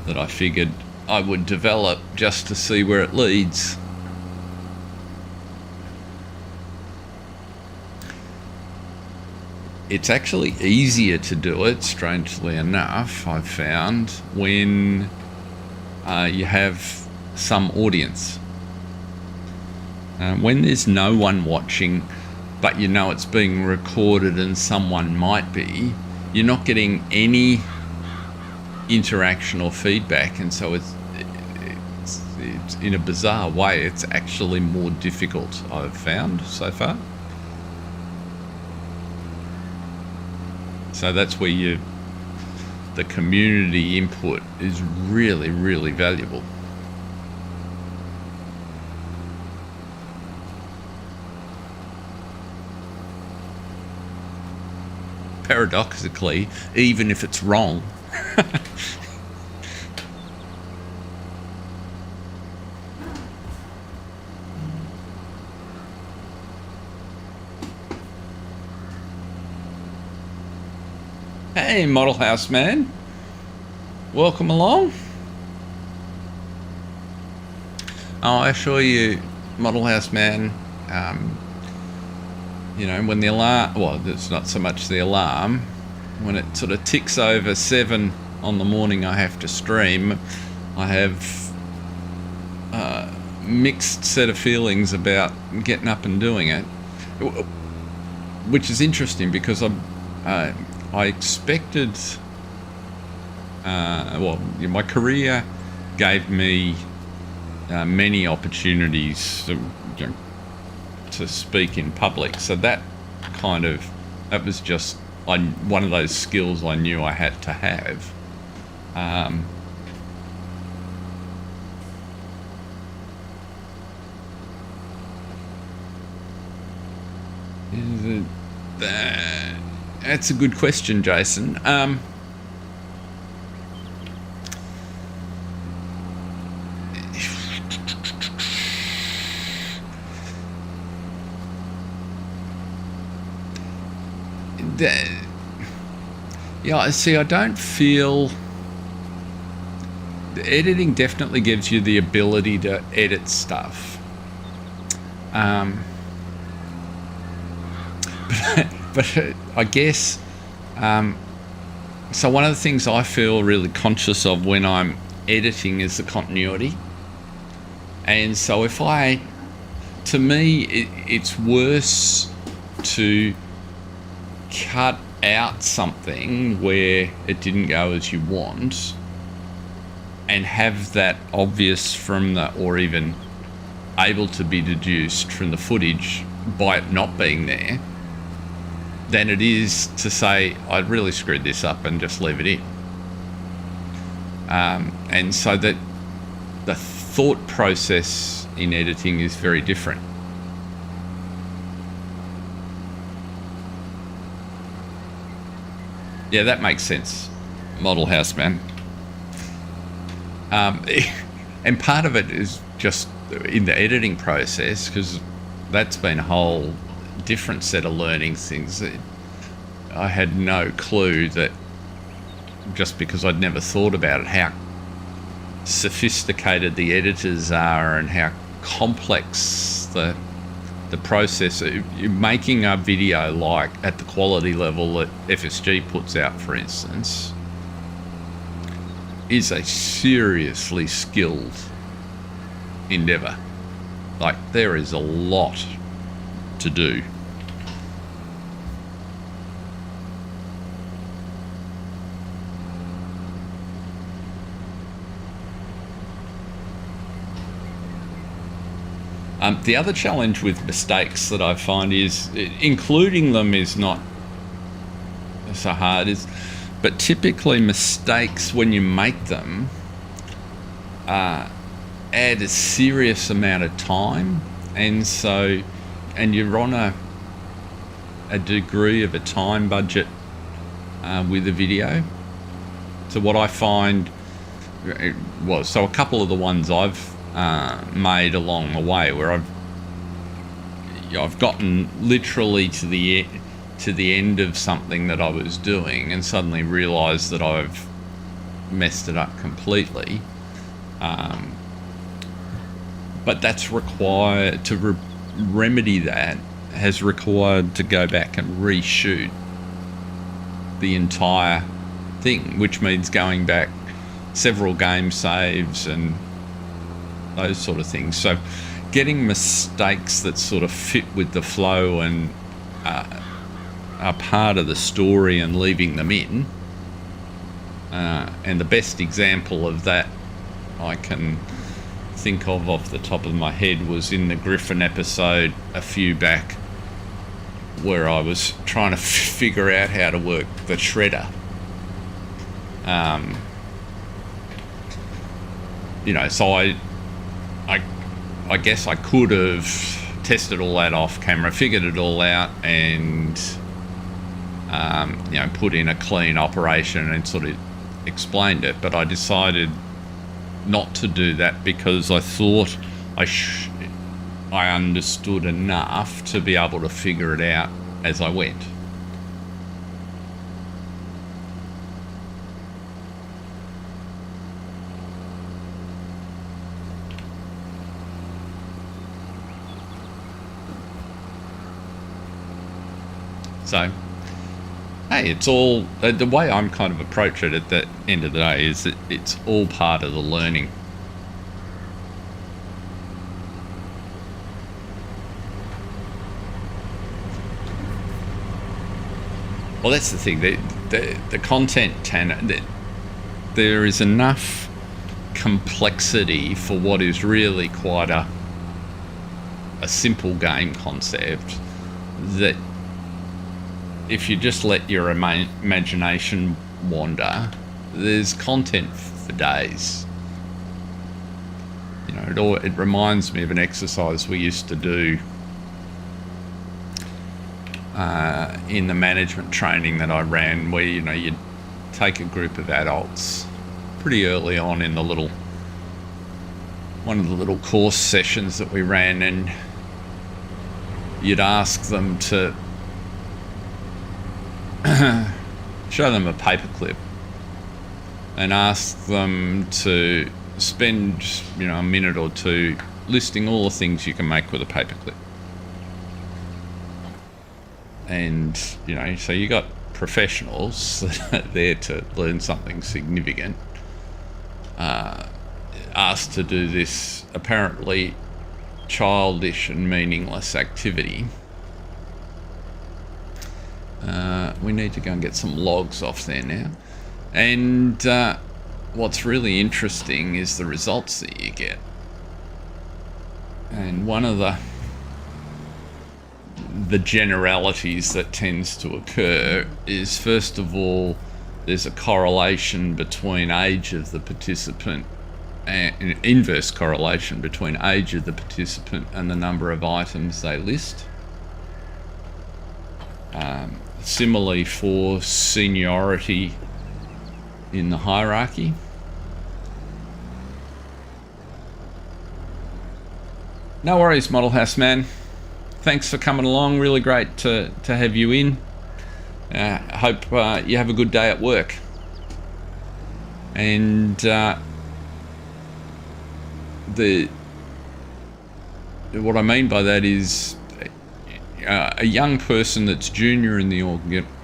that I figured I would develop just to see where it leads. It's actually easier to do it, strangely enough, I've found, when you have some audience. When there's no one watching, but it's being recorded and someone might be, you're not getting any interaction or feedback, and so it's in a bizarre way, it's actually more difficult, I've found so far. So that's where the community input is really, really valuable. Paradoxically, even if it's wrong. Hey, Model House Man. Welcome along. I assure you, Model House Man, when the alarm, well, it's not so much the alarm, when it sort of ticks over 7 on the morning I have to stream, I have a mixed set of feelings about getting up and doing it, which is interesting because I expected, my career gave me many opportunities to speak in public, so that was just one of those skills I knew I had to have. That's a good question, Jason. See, I don't feel... The editing definitely gives you the ability to edit stuff. But I guess... so one of the things I feel really conscious of when I'm editing is the continuity. And so to me, it's worse to cut out something where it didn't go as you want and have that obvious or even able to be deduced from the footage by it not being there, than it is to say, I really screwed this up and just leave it in. And so that the thought process in editing is very different. Yeah, that makes sense, Model House Man. And part of it is just in the editing process, because that's been a whole different set of learning things. I had no clue that, just because I'd never thought about it, how sophisticated the editors are and how complex the process. Making a video like at the quality level that FSG puts out, for instance, is a seriously skilled endeavour. Like, there is a lot to do. The other challenge with mistakes that I find is including them is not so hard, but typically mistakes, when you make them, add a serious amount of time, and you're on a degree of a time budget with a video. So what I find, so a couple of the ones I've made along the way where I've gotten literally to the end of something that I was doing and suddenly realised that I've messed it up completely. But that's required to remedy that, has required to go back and reshoot the entire thing, which means going back several game saves and those sort of things. So getting mistakes that sort of fit with the flow and are part of the story and leaving them in. And the best example of that I can think of off the top of my head was in the Griffin episode a few back, where I was trying to figure out how to work the shredder. So I guess I could have tested all that off camera, figured it all out, and put in a clean operation and sort of explained it. But I decided not to do that because I thought I understood enough to be able to figure it out as I went. So, hey, it's all, the way I'm kind of approach it at the end of the day is that it's all part of the learning. Well, that's the thing, the content, there is enough complexity for what is really quite a simple game concept, that if you just let your imagination wander, there's content for days. It reminds me of an exercise we used to do in the management training that I ran, where you'd take a group of adults pretty early on in one of the little course sessions that we ran, and you'd ask them to show them a paperclip and ask them to spend a minute or two listing all the things you can make with a paperclip. And so you got professionals that are there to learn something significant, asked to do this apparently childish and meaningless activity. We need to go and get some logs off there now. And what's really interesting is the results that you get. And one of the generalities that tends to occur is, first of all, there's a correlation between age of the participant, and an inverse correlation between age of the participant and the number of items they list. Similarly for seniority in the hierarchy. No worries, Model House Man. Thanks for coming along. Really great to have you in. Hope you have a good day at work. And what I mean by that is a young person that's junior in the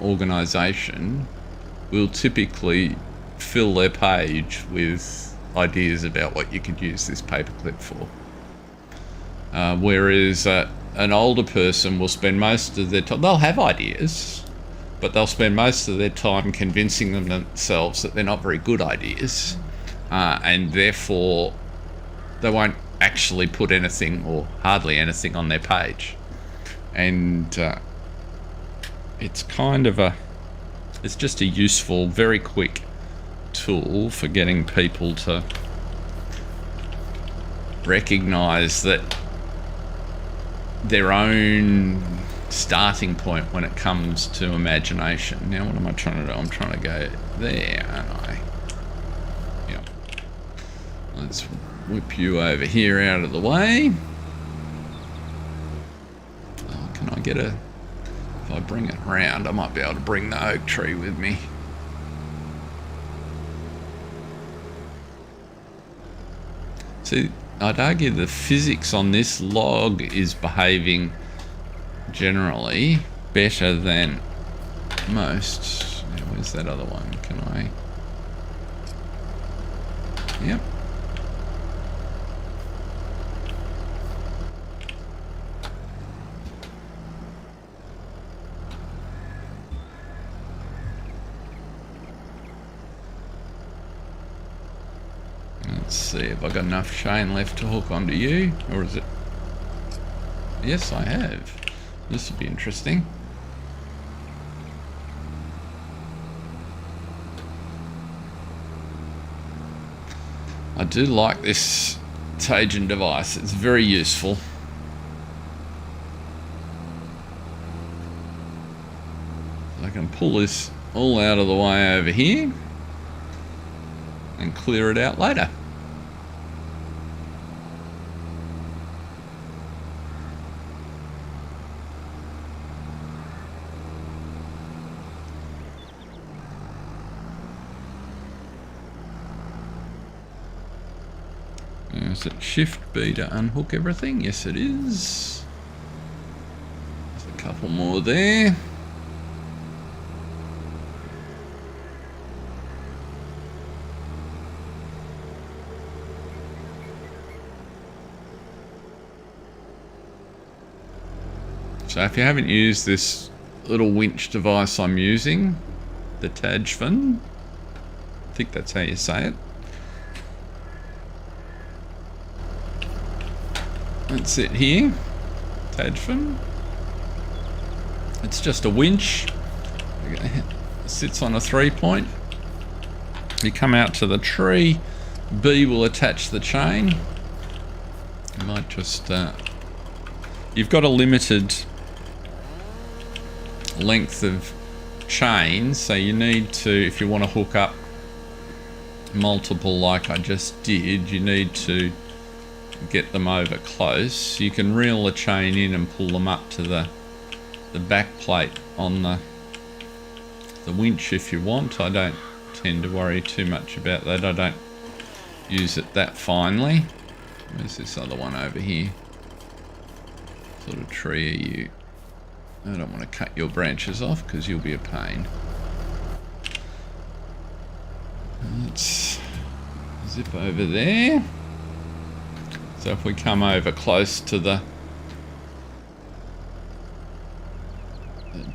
organisation will typically fill their page with ideas about what you could use this paperclip for. Whereas an older person will spend most of their time, they'll have ideas, but they'll spend most of their time convincing themselves that they're not very good ideas, and therefore they won't actually put anything or hardly anything on their page. And it's kind of it's just a useful, very quick tool for getting people to recognize that their own starting point when it comes to imagination. Now, what am I trying to do? I'm trying to go there, aren't I? Yep. Let's whip you over here out of the way. Oh, can I get a... If I bring it around, I might be able to bring the oak tree with me. See, I'd argue the physics on this log is behaving generally better than most. Now, where's that other one? Can I... Yep. Let's see if I got enough chain left to hook onto you, or is it... Yes, I have. This would be interesting. I do like this Tajan device. It's very useful. I can pull this all out of the way over here and clear it out later. Is it Shift B to unhook everything? Yes, it is. There's a couple more there. So if you haven't used this little winch device I'm using, the Tajfun, I think that's how you say it. That's it here, Tajfun. It's just a winch. It sits on a 3-point. You come out to the tree, B will attach the chain. You might just... you've got a limited length of chain, so you need to, if you want to hook up multiple like I just did, you need to get them over close. You can reel the chain in and pull them up to the back plate on the winch if you want. I don't tend to worry too much about that. I don't use it that finely. Where's this other one over here? What sort of tree are you? I don't want to cut your branches off because you'll be a pain. Let's zip over there. So if we come over close to the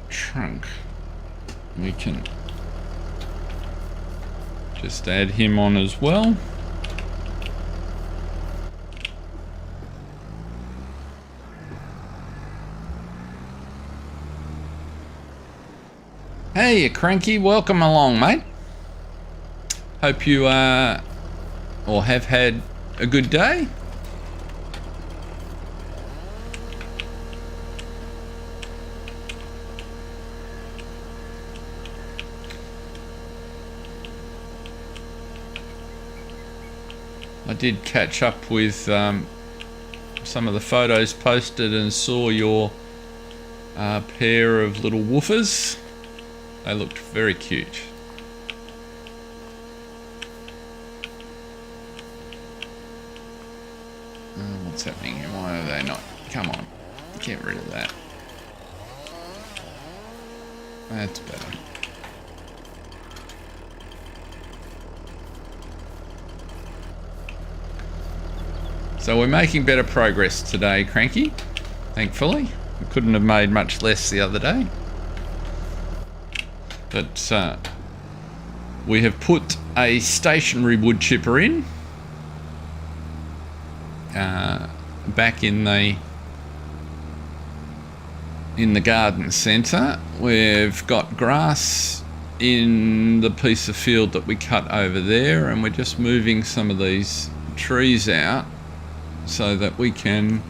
trunk, we can just add him on as well. Hey, you cranky, welcome along, mate. Hope you or have had a good day. I did catch up with some of the photos posted and saw your pair of little woofers. They looked very cute. What's happening here? Why are they not? Come on, get rid of that. That's better. So we're making better progress today, Cranky, thankfully. We couldn't have made much less the other day. But we have put a stationary wood chipper in back in the garden centre. We've got grass in the piece of field that we cut over there, and we're just moving some of these trees out so that we can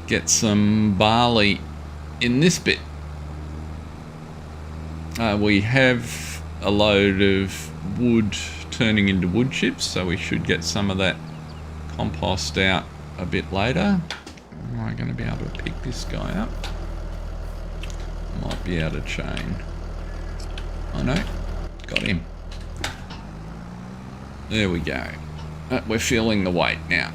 get some barley in this bit. We have a load of wood turning into wood chips, so we should get some of that compost out a bit later. Am I going to be able to pick this guy up? Might be out of chain. Oh no, got him. There we go. We're feeling the weight now.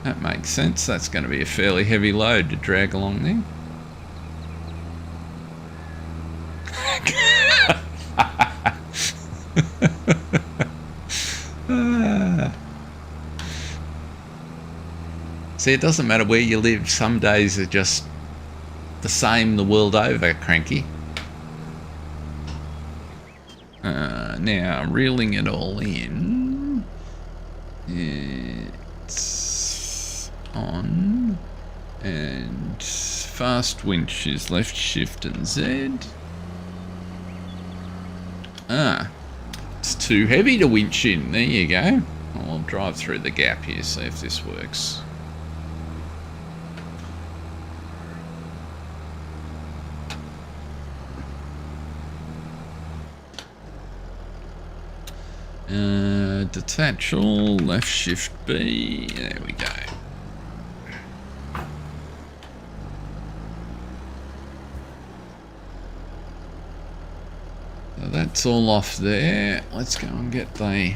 That makes sense. That's going to be a fairly heavy load to drag along there. See, it doesn't matter where you live. Some days are just the same the world over, Cranky. Now, reeling it all in. It's on. And fast winch is left shift and Z. It's too heavy to winch in. There you go. I'll drive through the gap here, see if this works. Detach all, left shift B, there we go. So that's all off there. Let's go and get the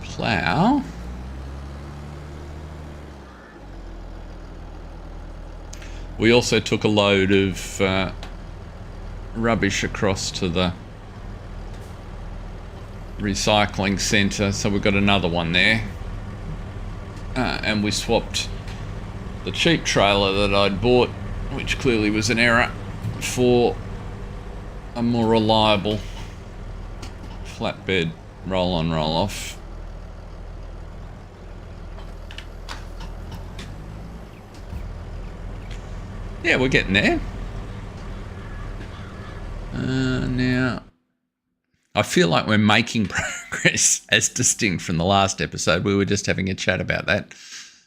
plough. We also took a load of rubbish across to the recycling centre, so we've got another one there. And we swapped the cheap trailer that I'd bought, which clearly was an error, for a more reliable flatbed roll-on, roll-off. Yeah, we're getting there. Now, I feel like we're making progress as distinct from the last episode. We were just having a chat about that.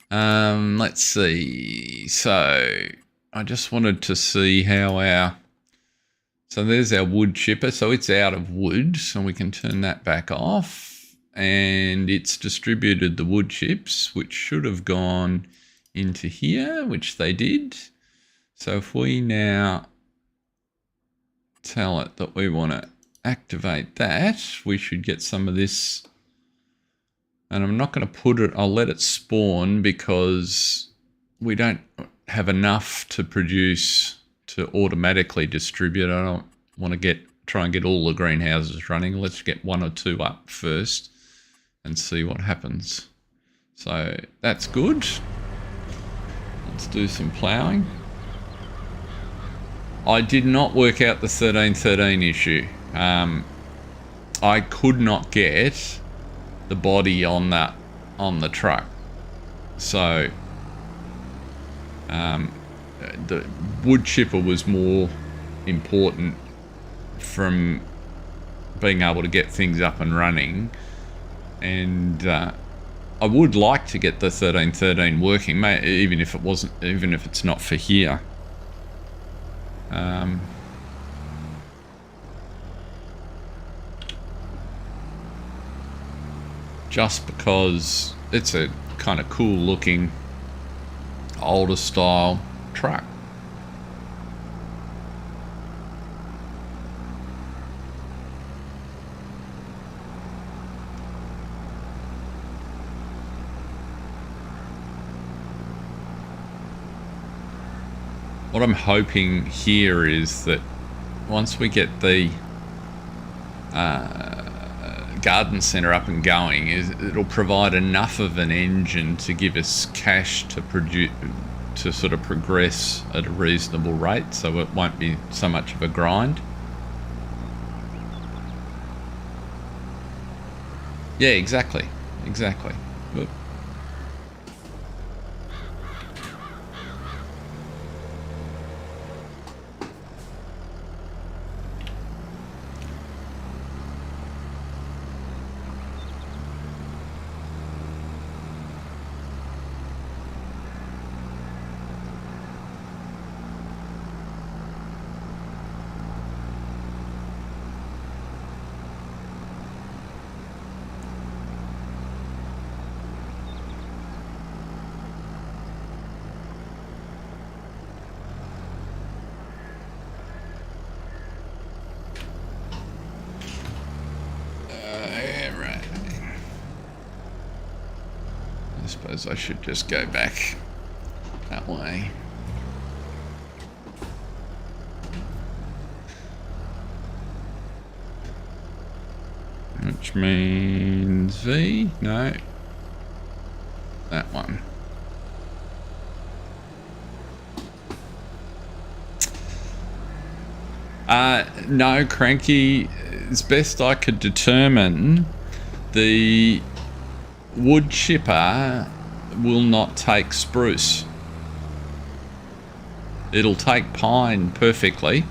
Let's see. So, I just wanted to see how our... So, there's our wood chipper. So, it's out of wood. So, we can turn that back off. And it's distributed the wood chips, which should have gone into here, which they did. So if we now tell it that we want to activate that, we should get some of this. And I'm not going to put it, I'll let it spawn because we don't have enough to produce to automatically distribute. I don't want to try and get all the greenhouses running. Let's get one or two up first and see what happens. So that's good. Let's do some ploughing. I did not work out the 1313 issue. I could not get the body on the truck. So the wood chipper was more important from being able to get things up and running. And I would like to get the 1313 working, even if it's not for here. Just because it's a kind of cool looking older style truck. What I'm hoping here is that once we get the garden centre up and going, it'll provide enough of an engine to give us cash to sort of progress at a reasonable rate, so it won't be so much of a grind. Yeah, exactly. Oop. suppose I should just go back that way. Which means V? No. That one. No, Cranky, as best I could determine, the wood chipper will not take spruce. It'll take pine perfectly.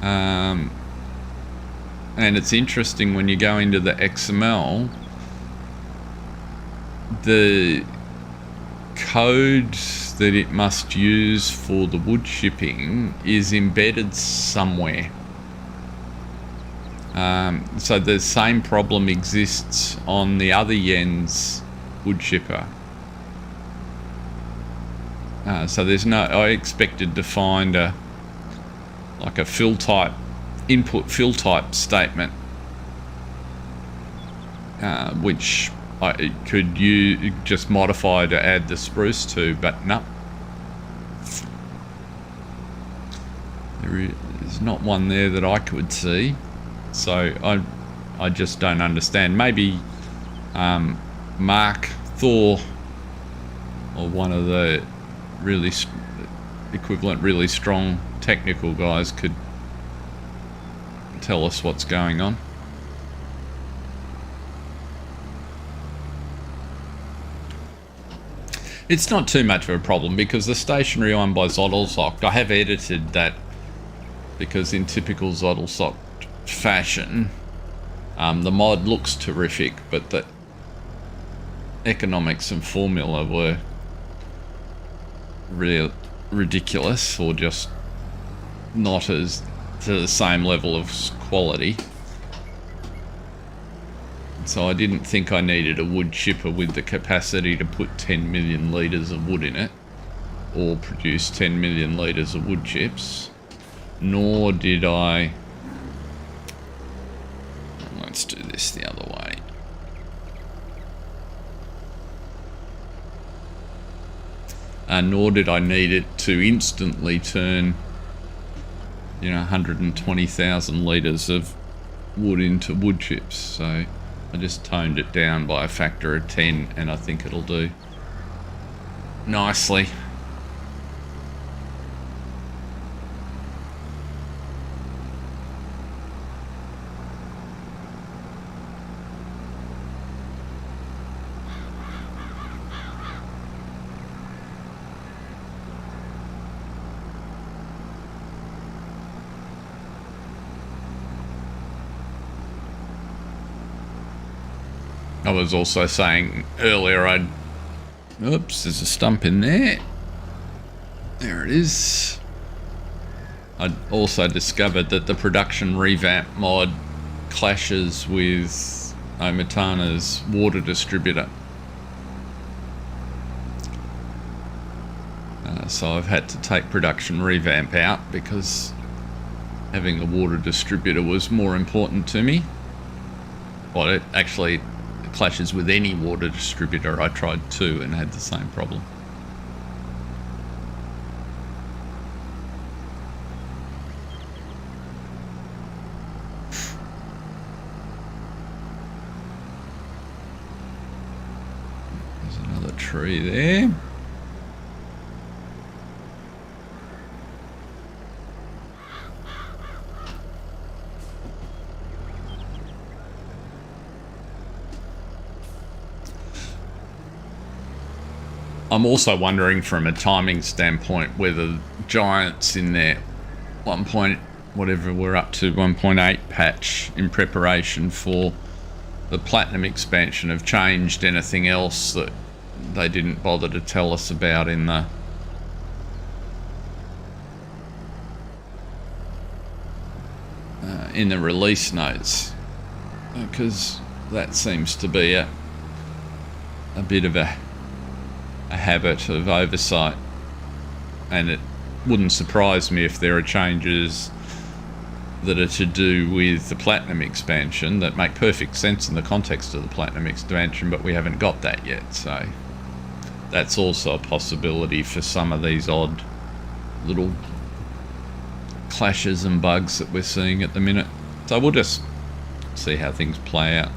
And it's interesting when you go into the XML, the code that it must use for the wood chipping is embedded somewhere. So the same problem exists on the other Yen's wood chipper. So there's no, I expected to find like a fill type, input fill type statement, which I could just modify to add the spruce to, but no. There is not one there that I could see, so I just don't understand. Maybe Mark Thor, or one of the really equivalent, really strong technical guys, could tell us what's going on. It's not too much of a problem because the stationary one by Zottlesock, I have edited that because in typical Zottlesock fashion, the mod looks terrific, but the economics and formula were real ridiculous, or just not as to the same level of quality. So I didn't think I needed a wood chipper with the capacity to put 10 million litres of wood in it, or produce 10 million litres of wood chips, nor did I... Let's do this the other way. Nor did I need it to instantly turn, 120,000 litres of wood into wood chips. So I just toned it down by a factor of 10, and I think it'll do nicely. I was also saying earlier oops, there's a stump in there. There it is. I also discovered that the production revamp mod clashes with Omatana's water distributor. So I've had to take production revamp out because having a water distributor was more important to me. Well, it actually clashes with any water distributor. I tried two and had the same problem. There's another tree there. I'm also wondering from a timing standpoint whether Giants in their 1.8 patch in preparation for the Platinum expansion have changed anything else that they didn't bother to tell us about in the release notes, because that seems to be a bit of a habit of oversight, and it wouldn't surprise me if there are changes that are to do with the Platinum expansion that make perfect sense in the context of the Platinum expansion, but we haven't got that yet. So that's also a possibility for some of these odd little clashes and bugs that we're seeing at the minute. So we'll just see how things play out.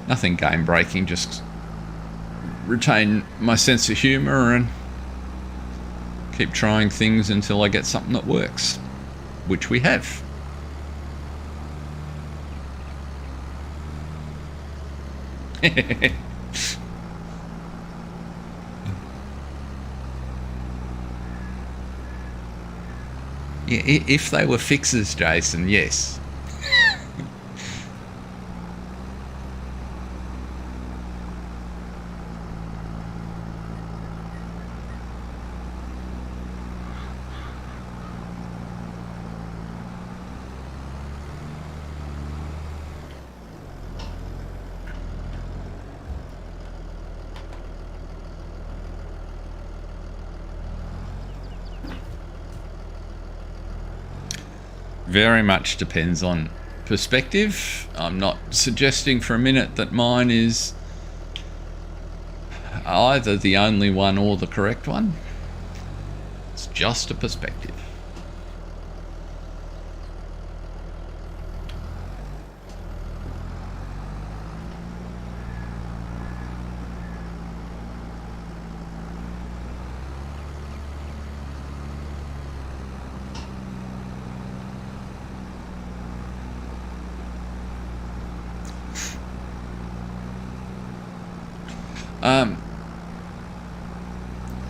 Nothing game breaking, just retain my sense of humour and keep trying things until I get something that works, which we have. Yeah, if they were fixes, Jason, yes. Very much depends on perspective. I'm not suggesting for a minute that mine is either the only one or the correct one. It's just a perspective.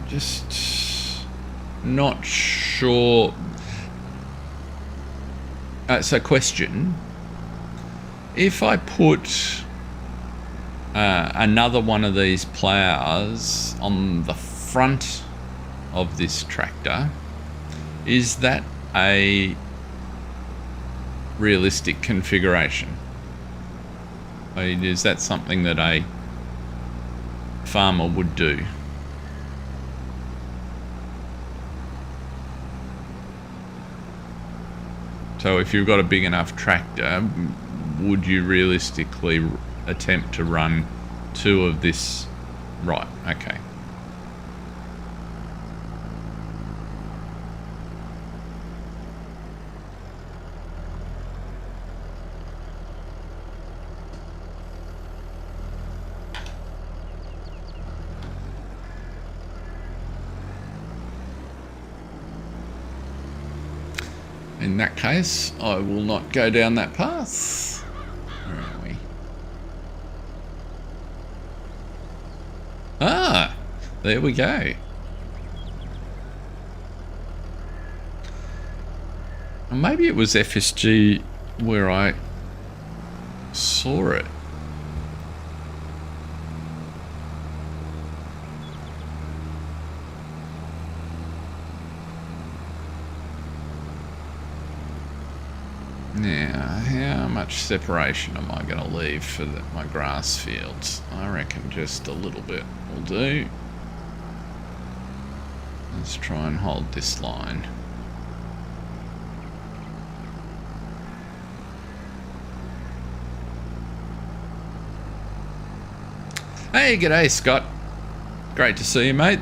Just not sure. So question, if I put another one of these plows on the front of this tractor, is that a realistic configuration? I mean, is that something that a farmer would do? So if you've got a big enough tractor, would you realistically attempt to run two of this? Right, okay. In that case, I will not go down that path. Where are we? Ah, there we go. Maybe it was FSG where I saw it. Now, how much separation am I going to leave for my grass fields? I reckon just a little bit will do. Let's try and hold this line. Hey, g'day Scott. Great to see you, mate.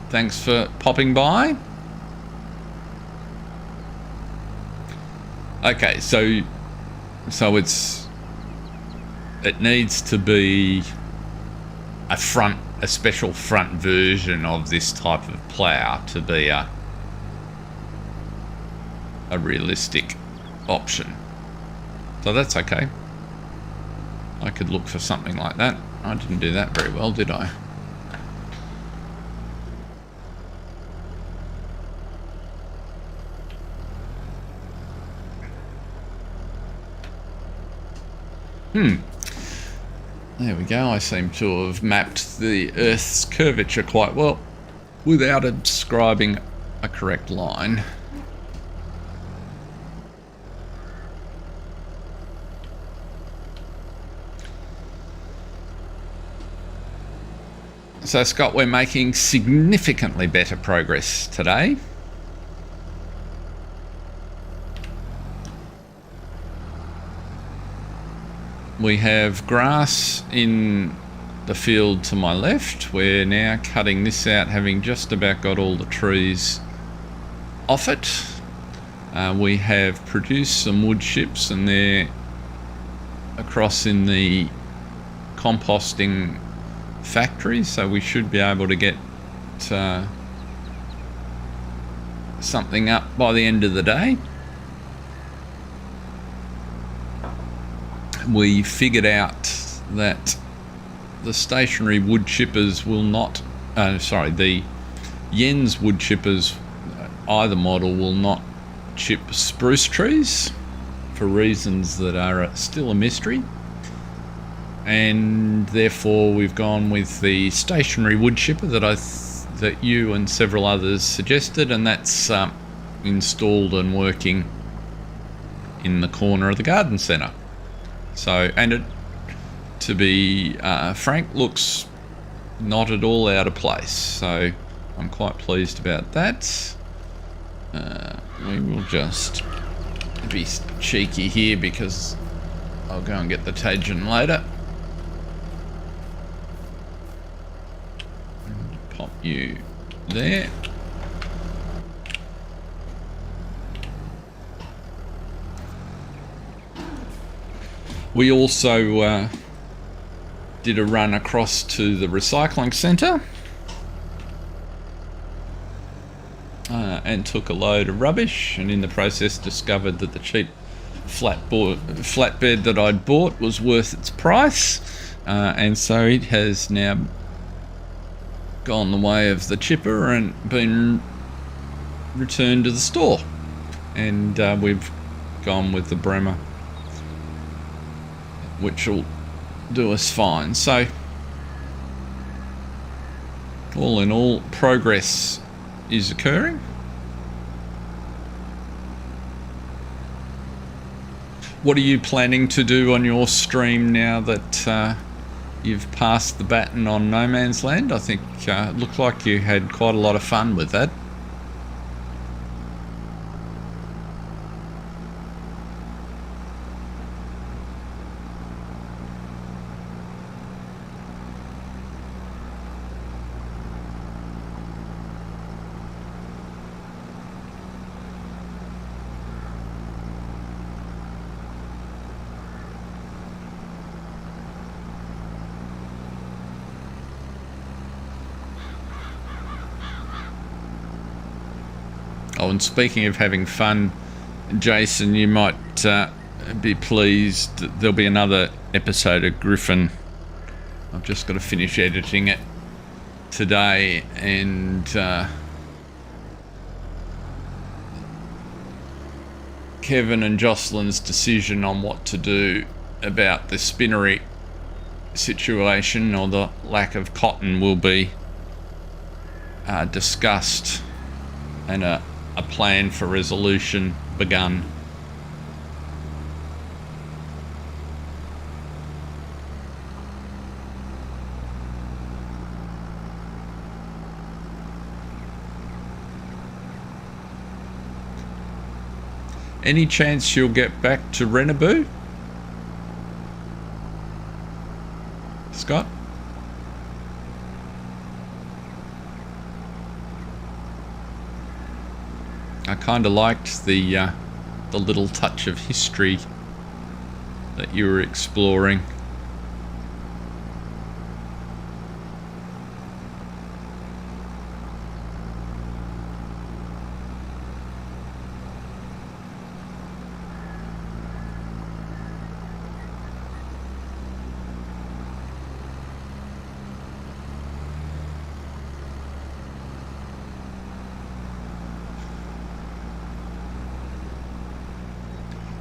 Thanks for popping by. Okay, so it needs to be a special front version of this type of plough to be a realistic option. So that's okay. I could look for something like that. I didn't do that very well, did I? There we go. I seem to have mapped the Earth's curvature quite well without describing a correct line. So Scott, we're making significantly better progress today. we have grass in the field to my left. We're now cutting this out, having just about got all the trees off it. We have produced some wood chips, and they're across in the composting factory, so we should be able to get something up by the end of the day. We figured out that the stationary wood chippers will not, the Jens wood chippers, either model, will not chip spruce trees for reasons that are still a mystery, and therefore we've gone with the stationary wood chipper that you and several others suggested, and that's installed and working in the corner of the garden centre. So, and it, to be frank, looks not at all out of place, so I'm quite pleased about that. We will just be cheeky here because I'll go and get the Tajin later. And pop you there. We also did a run across to the recycling centre and took a load of rubbish, and in the process discovered that the cheap flatbed that I'd bought was worth its price, and so it has now gone the way of the chipper and been returned to the store, and we've gone with the Bremer, which will do us fine. So all in all, progress is occurring. What are you planning to do on your stream now that you've passed the baton on No Man's Land? I think it looked like you had quite a lot of fun with that. Oh, and speaking of having fun, Jason, you might be pleased that there'll be another episode of Griffin. I've just got to finish editing it today, and Kevin and Jocelyn's decision on what to do about the spinnery situation, or the lack of cotton, will be discussed, and a plan for resolution begun. Any chance you'll get back to Renaboo, Scott? I kind of liked the little touch of history that you were exploring.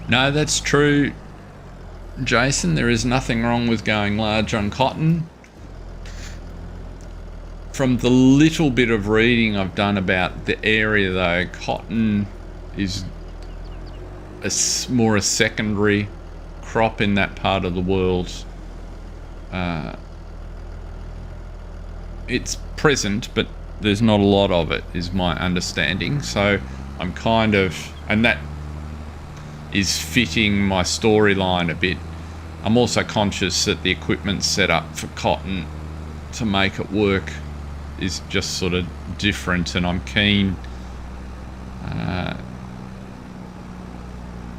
No, that's true, Jason. There is nothing wrong with going large on cotton. From the little bit of reading I've done about the area, though, cotton is more a secondary crop in that part of the world. It's present, but there's not a lot of it, is my understanding. So I'm kind of, and that is fitting my storyline a bit, I'm also conscious that the equipment set up for cotton to make it work is just sort of different, and I'm keen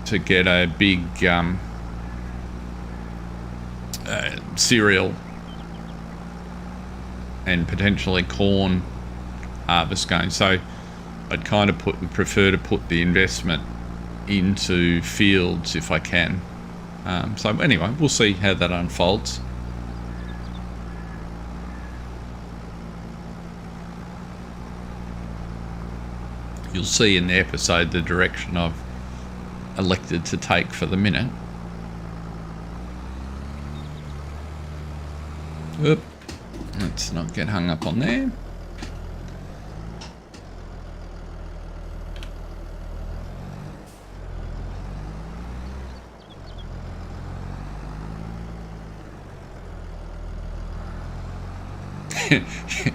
to get a big cereal and potentially corn harvest going. So I'd kind of prefer to put the investment into fields if I can. So anyway, we'll see how that unfolds. You'll see in the episode the direction I've elected to take for the minute. Oop. Let's not get hung up on there.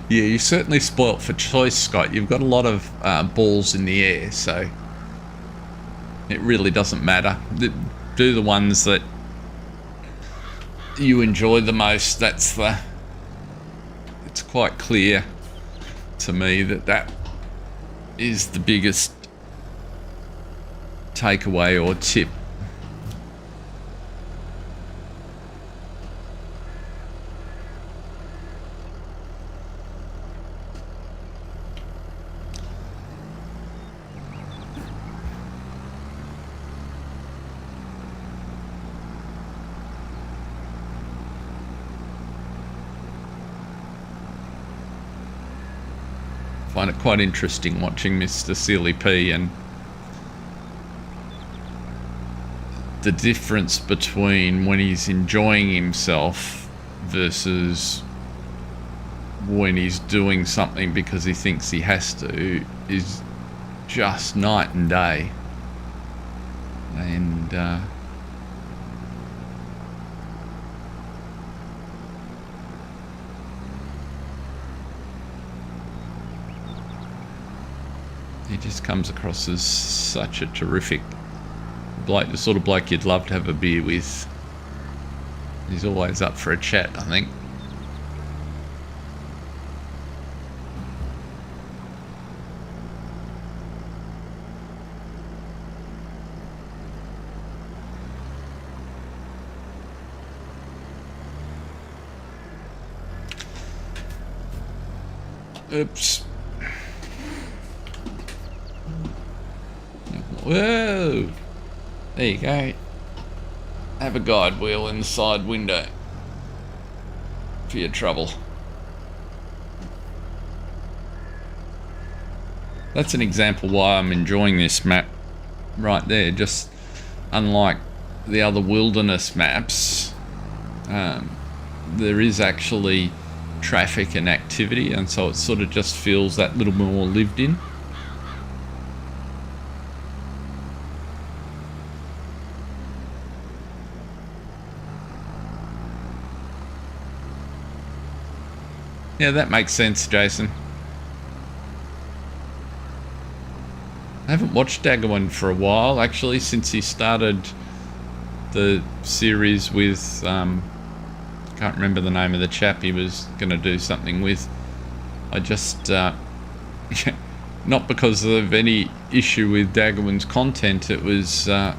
Yeah, you're certainly spoilt for choice, Scott. You've got a lot of balls in the air, so it really doesn't matter. Do the ones that you enjoy the most. It's quite clear to me that is the biggest takeaway or tip. Find it quite interesting watching Mr. Sealy P and the difference between when he's enjoying himself versus when he's doing something because he thinks he has to is just night and day. And he just comes across as such a terrific bloke, the sort of bloke you'd love to have a beer with. He's always up for a chat, I think. Oops. Whoa! There you go. Have a guide wheel in the side window for your trouble. That's an example why I'm enjoying this map right there. Just unlike the other wilderness maps, there is actually traffic and activity, and so it sort of just feels that little more lived in. Yeah, that makes sense, Jason. I haven't watched Daggerman for a while, actually, since he started the series with, can't remember the name of the chap he was going to do something with. I just, not because of any issue with Daggerman's content, it was, I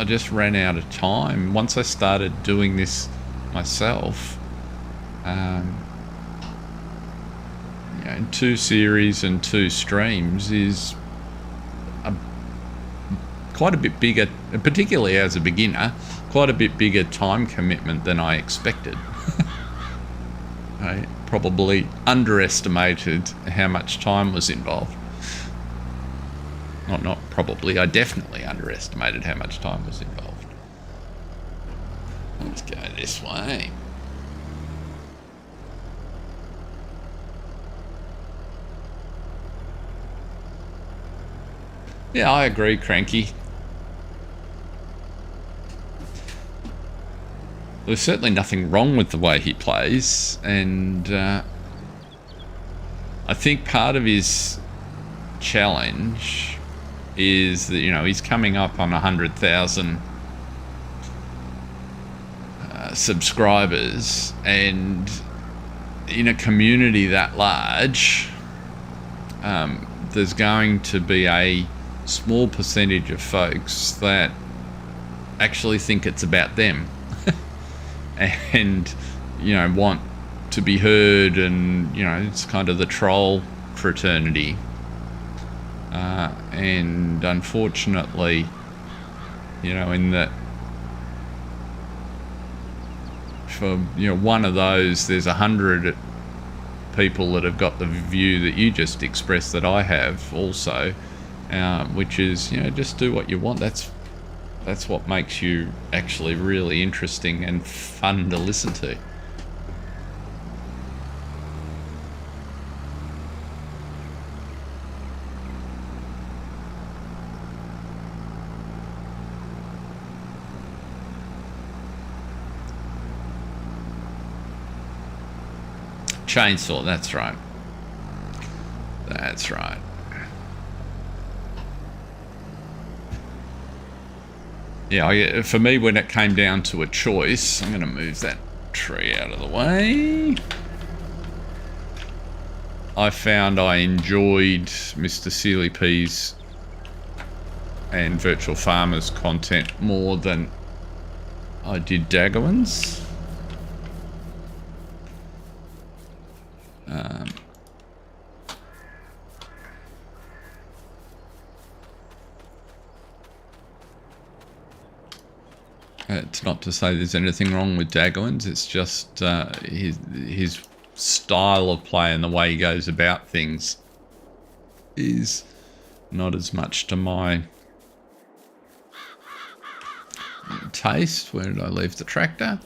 just ran out of time. Once I started doing this myself, and 2 series and 2 streams is quite a bit bigger, particularly as a beginner, quite a bit bigger time commitment than I expected. I probably underestimated how much time was involved. Not probably, I definitely underestimated how much time was involved. Let's go this way. Yeah, I agree, Cranky. There's certainly nothing wrong with the way he plays, and I think part of his challenge is that, you know, he's coming up on 100,000 subscribers, and in a community that large, there's going to be a small percentage of folks that actually think it's about them and, you know, want to be heard, and, you know, it's kind of the troll fraternity. And unfortunately, you know, in that, for, you know, one of those, there's 100 people that have got the view that you just expressed that I have also, which is, you know, just do what you want. That's what makes you actually really interesting and fun to listen to. Chainsaw, that's right. That's right. Yeah, for me, when it came down to a choice, I'm going to move that tree out of the way. I found I enjoyed Mr. Sealy P's and Virtual Farmers content more than I did Daggerman's. It's not to say there's anything wrong with Daggerman's, it's just his style of play and the way he goes about things is not as much to my taste. Where did I leave the tractor?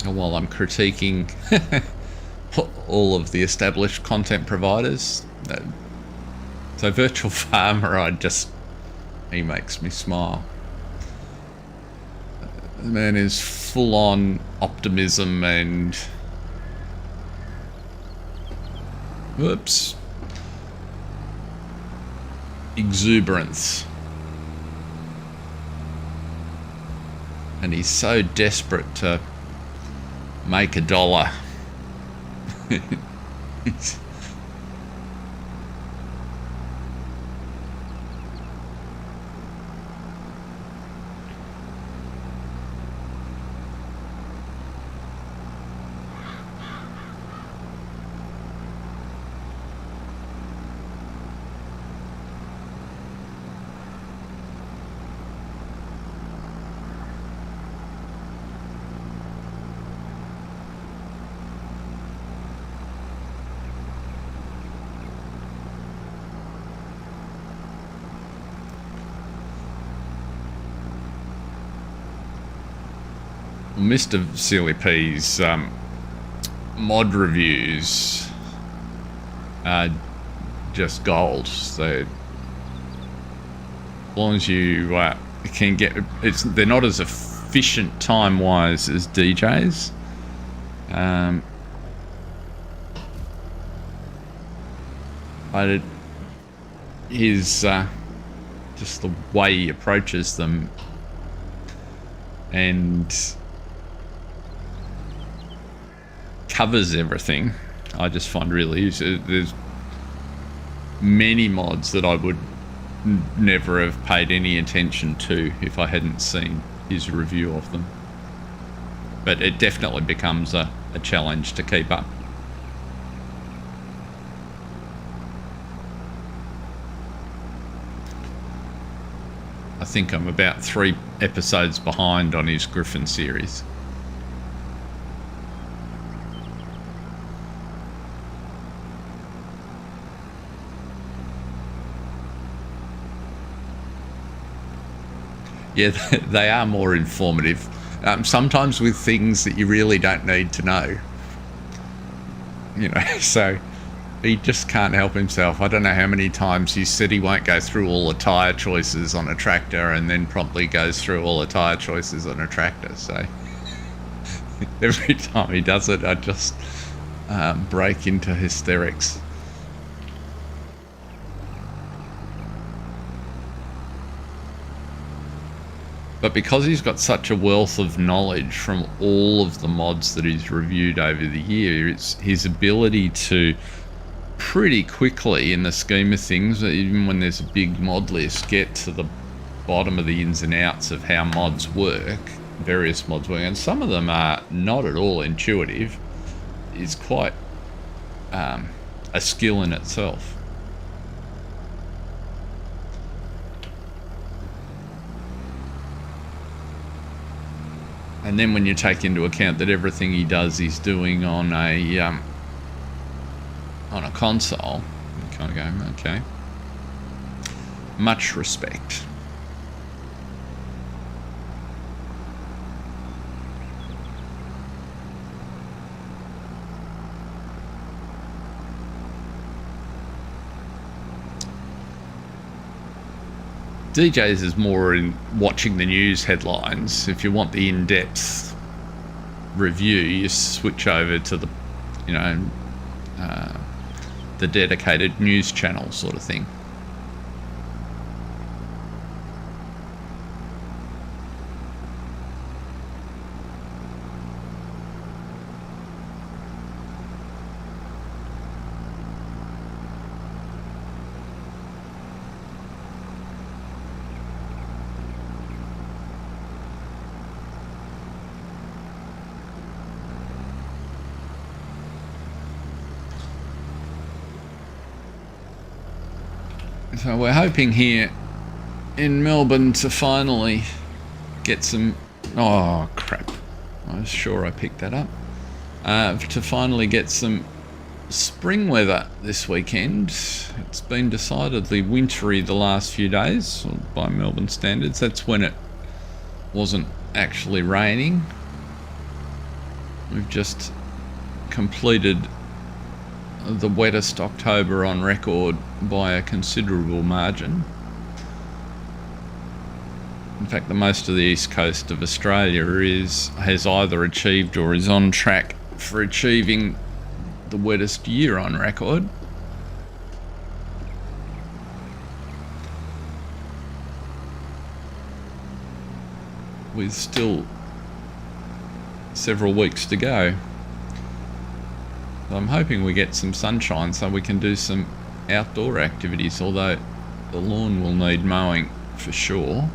While I'm critiquing all of the established content providers, so Virtual Farmer, he makes me smile. The man is full on optimism and exuberance, and he's so desperate to make $1. Mr. Sealy P's mod reviews are just gold. So as long as you can get, they're not as efficient time-wise as DJs. But his just the way he approaches them and covers everything, I just find really easy. There's many mods that I would never have paid any attention to if I hadn't seen his review of them. But it definitely becomes a challenge to keep up. I think I'm about 3 episodes behind on his Griffin series. Yeah, they are more informative. Sometimes with things that you really don't need to know. You know, so he just can't help himself. I don't know how many times he said he won't go through all the tyre choices on a tractor and then promptly goes through all the tyre choices on a tractor. So every time he does it, I just break into hysterics. But because he's got such a wealth of knowledge from all of the mods that he's reviewed over the years, his ability to pretty quickly, in the scheme of things, even when there's a big mod list, get to the bottom of the ins and outs of how mods work, various mods work, and some of them are not at all intuitive, is quite a skill in itself. And then when you take into account that everything he does he's doing on a console, you kind of go, okay, much respect. DJs is more in watching the news headlines. If you want the in-depth review, you switch over to the, the dedicated news channel sort of thing. So we're hoping here in Melbourne to finally get some... Oh, crap. I was sure I picked that up. To finally get some spring weather this weekend. It's been decidedly wintry the last few days, by Melbourne standards. That's when it wasn't actually raining. We've just completed the wettest October on record by a considerable margin. In fact, the most of the east coast of Australia has either achieved or is on track for achieving the wettest year on record. With still several weeks to go. I'm hoping we get some sunshine so we can do some outdoor activities, although the lawn will need mowing for sure.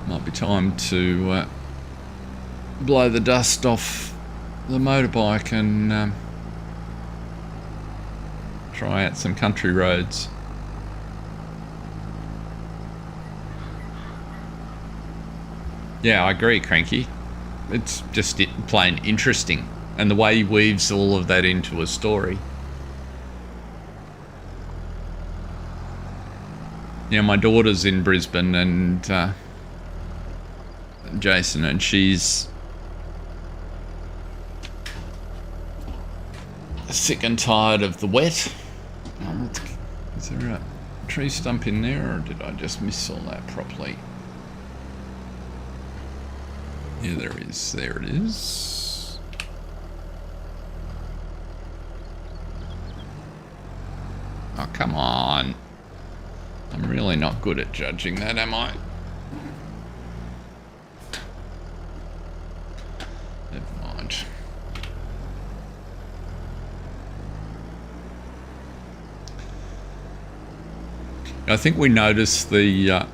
Might be time to blow the dust off the motorbike and try out some country roads. Yeah, I agree, Cranky. It's just plain interesting. And the way he weaves all of that into a story. Yeah, my daughter's in Brisbane and Jason, and she's sick and tired of the wet. Oh, is there a tree stump in there, or did I just miss all that properly? Yeah, there is. There it is. Oh, come on. I'm really not good at judging that, am I? Never mind. I think we noticed the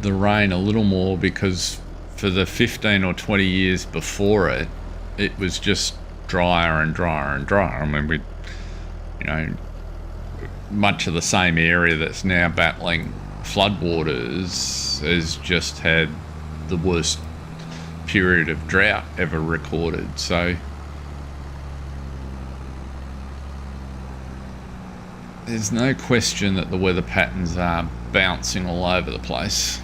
rain a little more because for the 15 or 20 years before it, it was just drier and drier and drier. I mean, much of the same area that's now battling floodwaters has just had the worst period of drought ever recorded. So there's no question that the weather patterns are bouncing all over the place.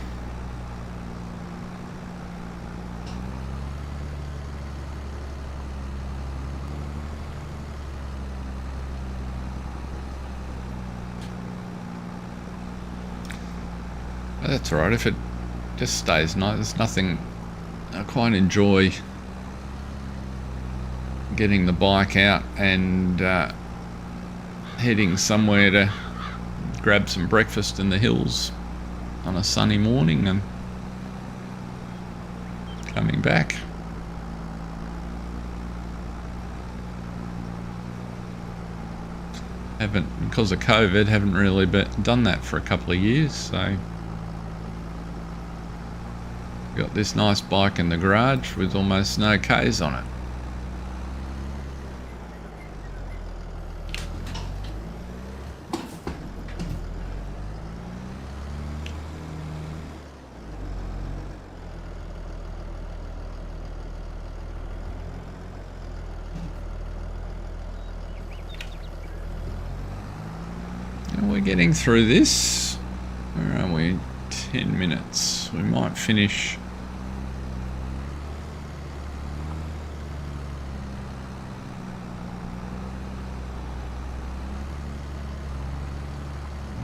That's all right, if it just stays nice. There's nothing. I quite enjoy getting the bike out and heading somewhere to grab some breakfast in the hills on a sunny morning and coming back. Haven't, because of COVID, haven't really done that for a couple of years, so got this nice bike in the garage with almost no Ks on it. We're getting through this. Where are we? 10 minutes. We might finish.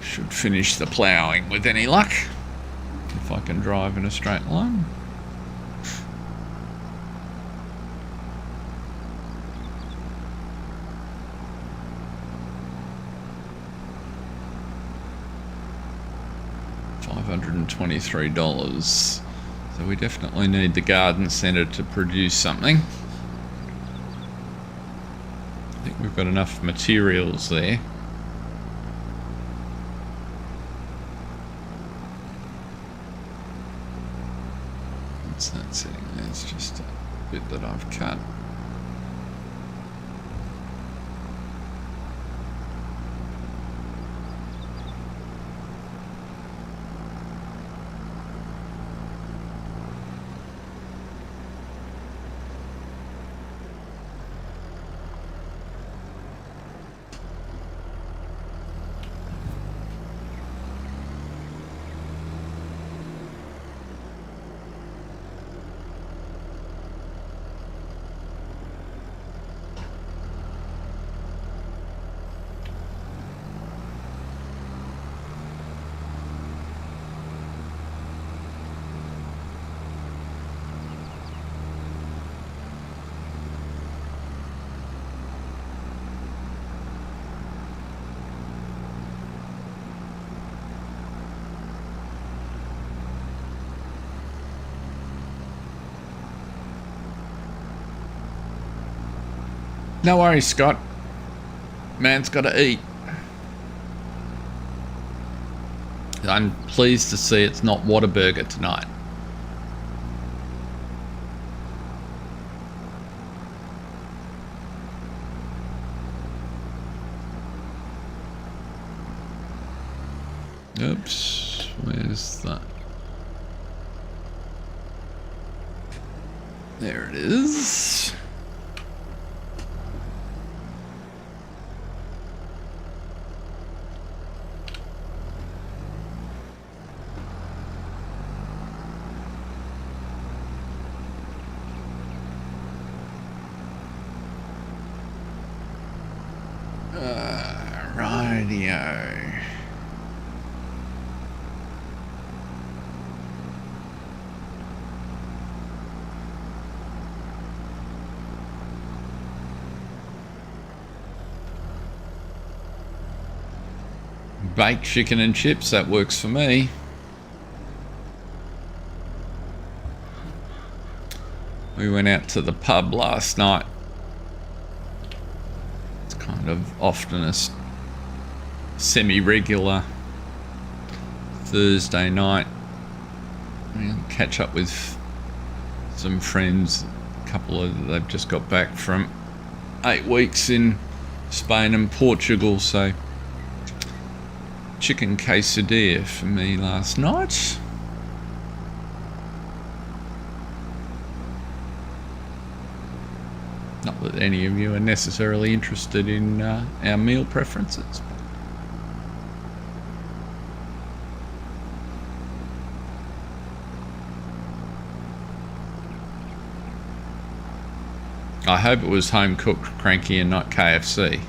Should finish the ploughing with any luck, if I can drive in a straight line. $523. So we definitely need the garden centre to produce something. I think we've got enough materials there. What's that sitting there? It's just a bit that I've cut. No worries, Scott. Man's got to eat. I'm pleased to see it's not Whataburger tonight. Oops, where's that? There it is. Radio. Baked chicken and chips, that works for me. We went out to the pub last night. It's kind of often a semi-regular Thursday night. We'll catch up with some friends. A couple of they've just got back from 8 weeks in Spain and Portugal, so chicken quesadilla for me last night. Not that any of you are necessarily interested in our meal preferences. I hope it was home cooked cranky and not KFC.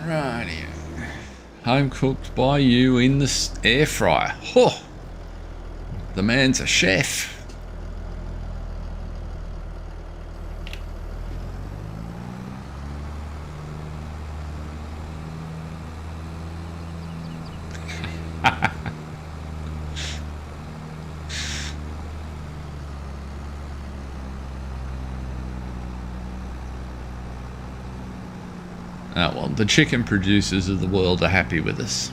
Righty. Home cooked by you in the air fryer. Oh, the man's a chef. Oh well, the chicken producers of the world are happy with us.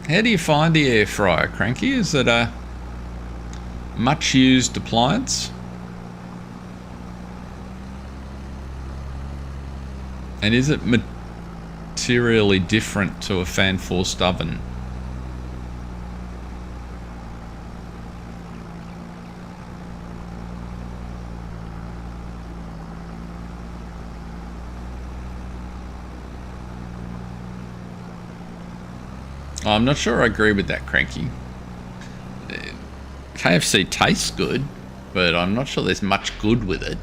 How do you find the air fryer, Cranky? Is it a much used appliance? And is it materially different to a fan forced oven? I'm not sure I agree with that, Cranky. KFC tastes good, but I'm not sure there's much good with it.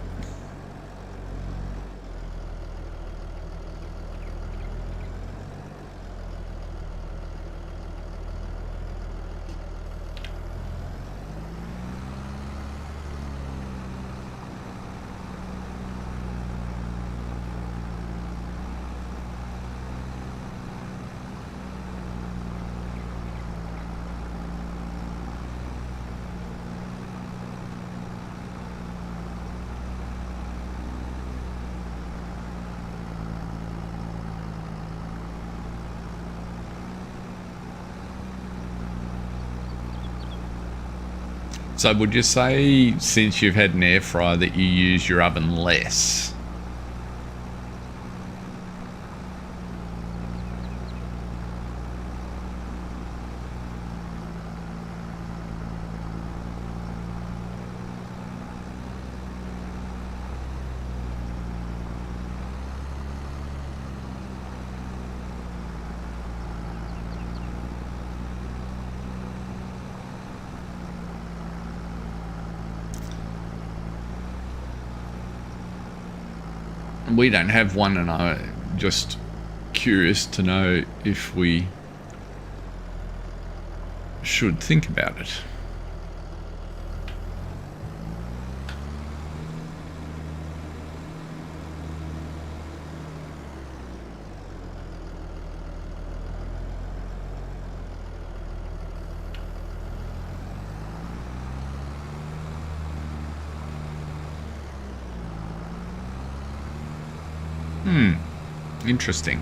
So would you say, since you've had an air fryer, that you use your oven less? We don't have one, and I'm just curious to know if we should think about it. Interesting.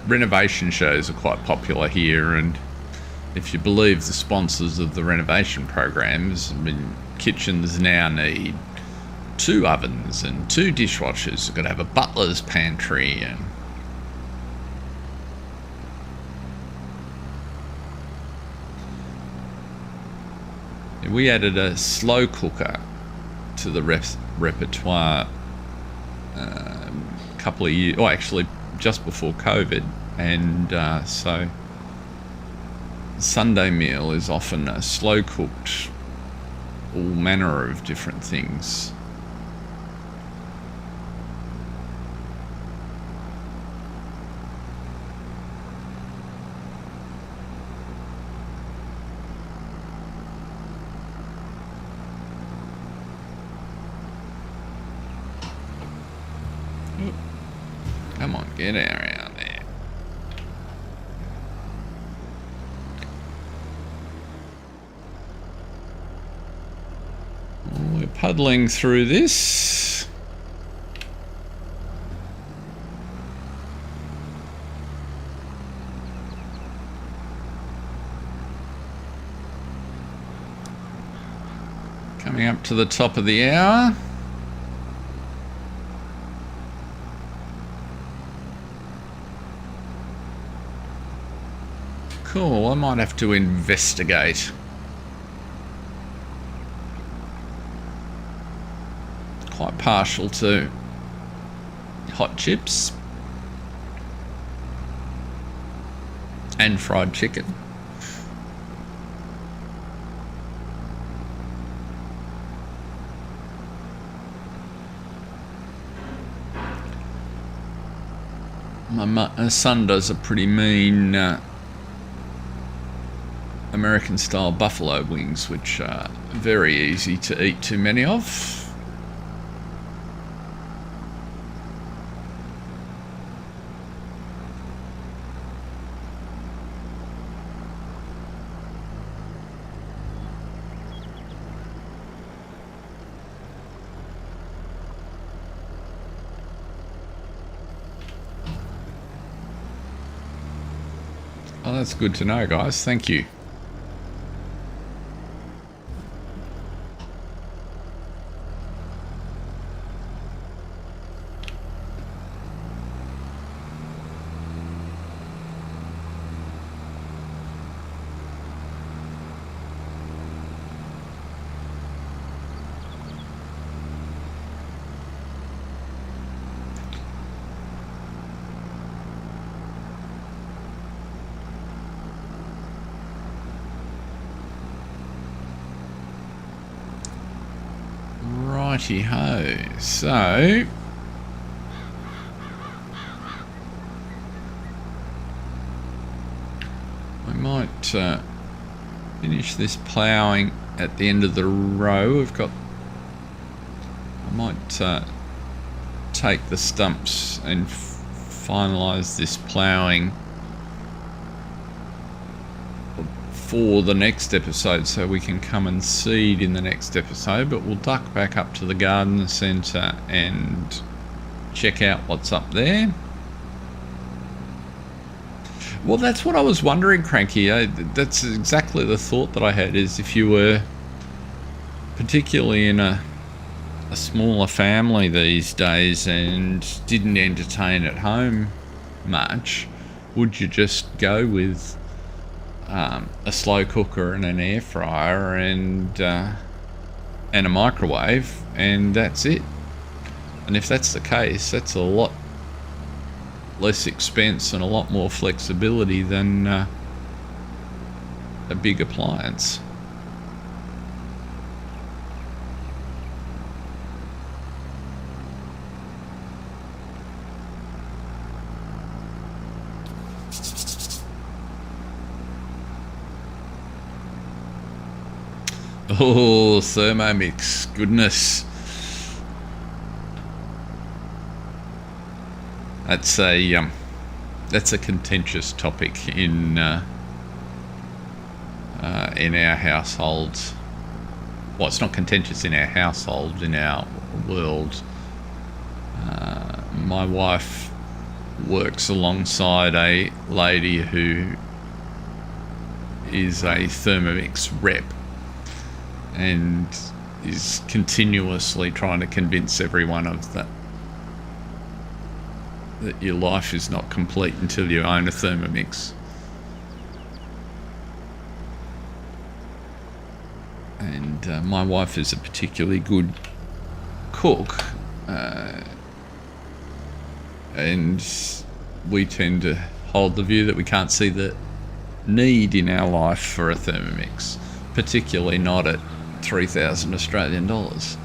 Renovation shows are quite popular here, and if you believe the sponsors of the renovation programs, I mean, kitchens now need 2 ovens and 2 dishwashers. You've got to have a butler's pantry, and we added a slow cooker to the repertoire a couple of years, or actually just before COVID, and so Sunday meal is often a slow cooked all manner of different things. Come on, get out there. We're puddling through this. Coming up to the top of the hour. Cool, I might have to investigate. quite partial to hot chips and fried chicken. My son does a pretty mean American style buffalo wings, which are very easy to eat too many of. Oh, that's good to know, guys. Thank you. Righty-ho. So I might finish this ploughing at the end of the row. I might take the stumps and finalize this ploughing for the next episode, so we can come and seed in the next episode. But we'll duck back up to the garden centre and check out what's up there. Well, that's what I was wondering, Cranky. That's exactly the thought that I had, is if you were particularly in a smaller family these days and didn't entertain at home much, would you just go with a slow cooker and an air fryer and a microwave, and that's it? And if that's the case, that's a lot less expense and a lot more flexibility than a big appliance. Oh, Thermomix, goodness. That's a contentious topic in our household. Well, it's not contentious in our household, in our world. My wife works alongside a lady who is a Thermomix rep and is continuously trying to convince everyone of that your life is not complete until you own a Thermomix. And my wife is a particularly good cook, and we tend to hold the view that we can't see the need in our life for a Thermomix, particularly not at 3,000 Australian dollars.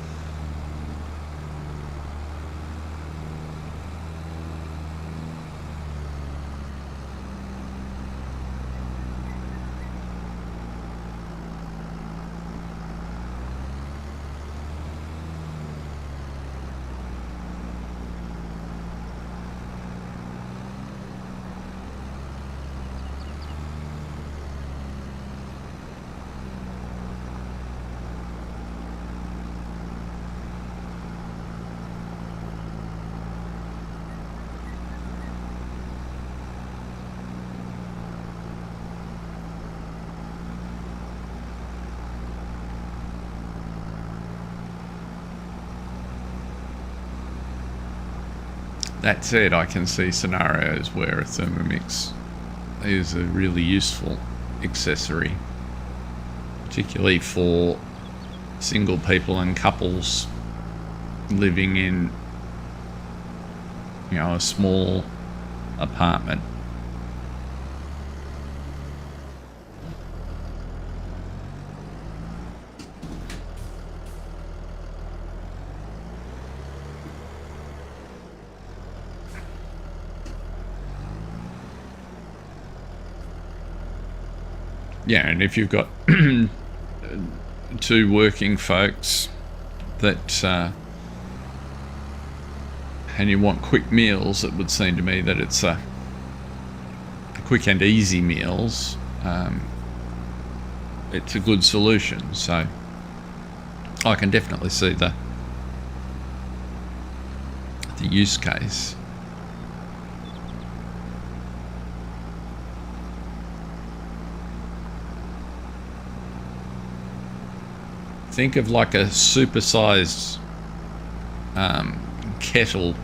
That said, I can see scenarios where a Thermomix is a really useful accessory, particularly for single people and couples living in, you know, a small apartment. Yeah, and if you've got two working folks that and you want quick meals, it would seem to me that it's quick and easy meals. It's a good solution, so I can definitely see the use case. Think of like a supersized kettle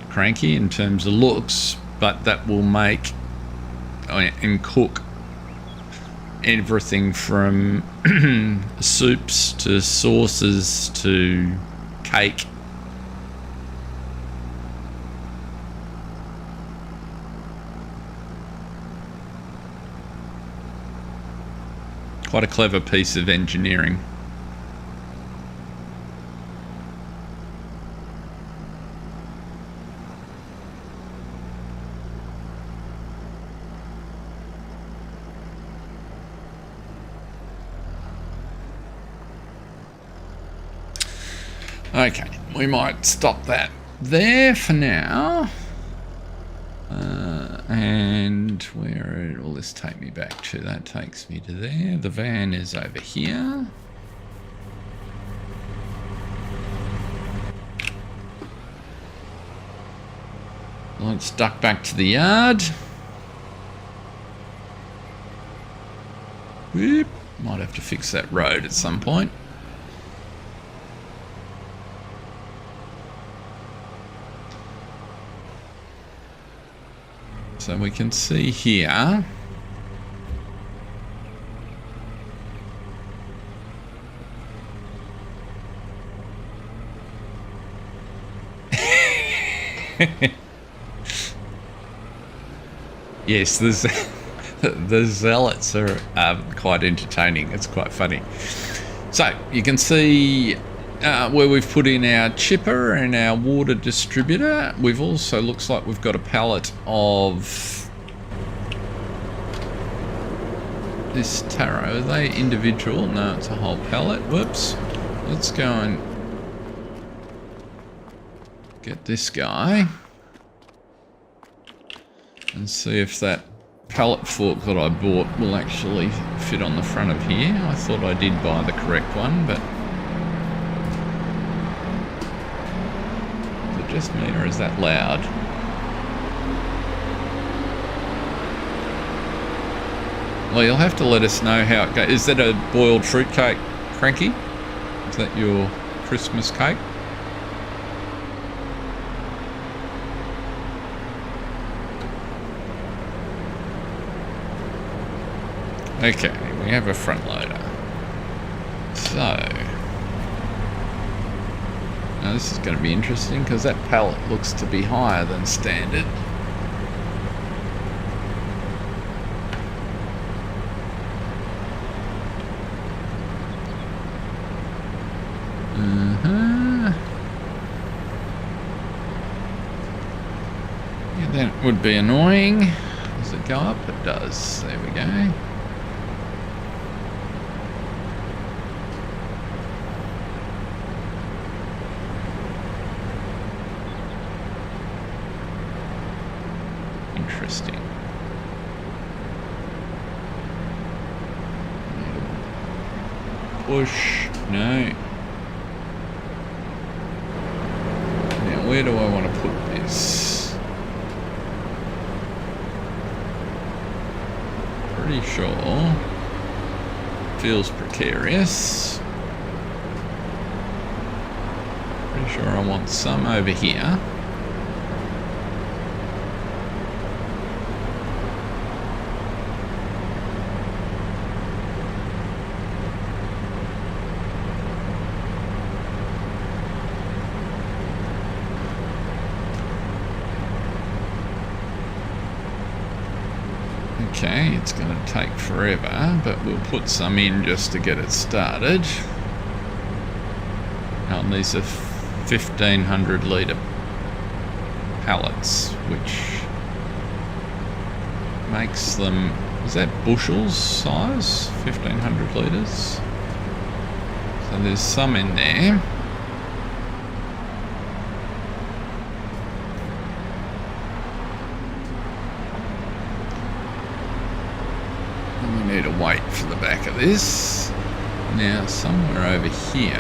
cranky in terms of looks, but that will make and cook everything from soups to sauces to cake. Quite a clever piece of engineering. Okay, we might stop that there for now. And where will this take me back to? That takes me to there. The van is over here. Let's duck back to the yard. Whoop. Might have to fix that road at some point. So we can see here yes, the zealots are quite entertaining. It's quite funny. So you can see where we've put in our chipper and our water distributor. We've also, looks like we've got a pallet of this taro. Are they individual? No, it's a whole pallet. Whoops. Let's go and get this guy and see if that pallet fork that I bought will actually fit on the front of here. I thought I did buy the correct one, but just me, or is that loud? Well, you'll have to let us know how it goes. Is that a boiled fruitcake, Cranky? Is that your Christmas cake? Okay, we have a front loader. So now this is going to be interesting because that pallet looks to be higher than standard. Yeah, that would be annoying. Does it go up? It does. There we go. Interesting. Push. No. Now, where do I want to put this? Pretty sure. Feels precarious. Pretty sure I want some over here. Okay, it's going to take forever, but we'll put some in just to get it started. Oh, and these are 1,500 litre pallets, which makes them, is that bushels size? 1,500 litres. So there's some in there. And we need to wait for the back of this. Now somewhere over here,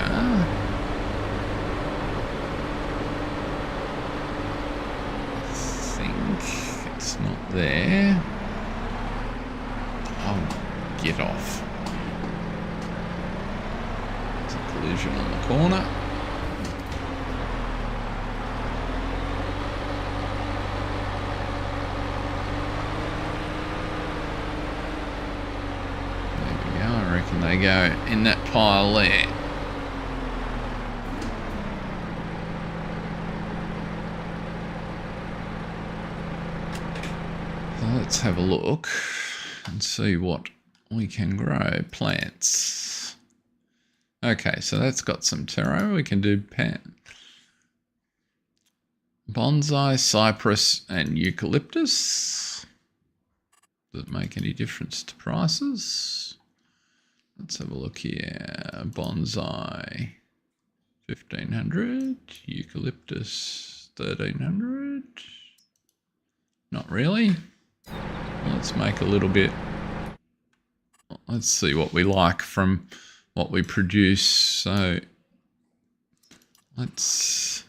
I think it's not there. Oh, get off. There's a collision on the corner. There we go. I reckon they go in that pile there. So let's have a look and see what we can grow. Plants. Okay, so that's got some taro. We can do bonsai, cypress, and eucalyptus. Does it make any difference to prices? Let's have a look here. Bonsai, 1,500. Eucalyptus, 1,300. Not really. Let's make a little bit. Let's see what we like from what we produce. So let's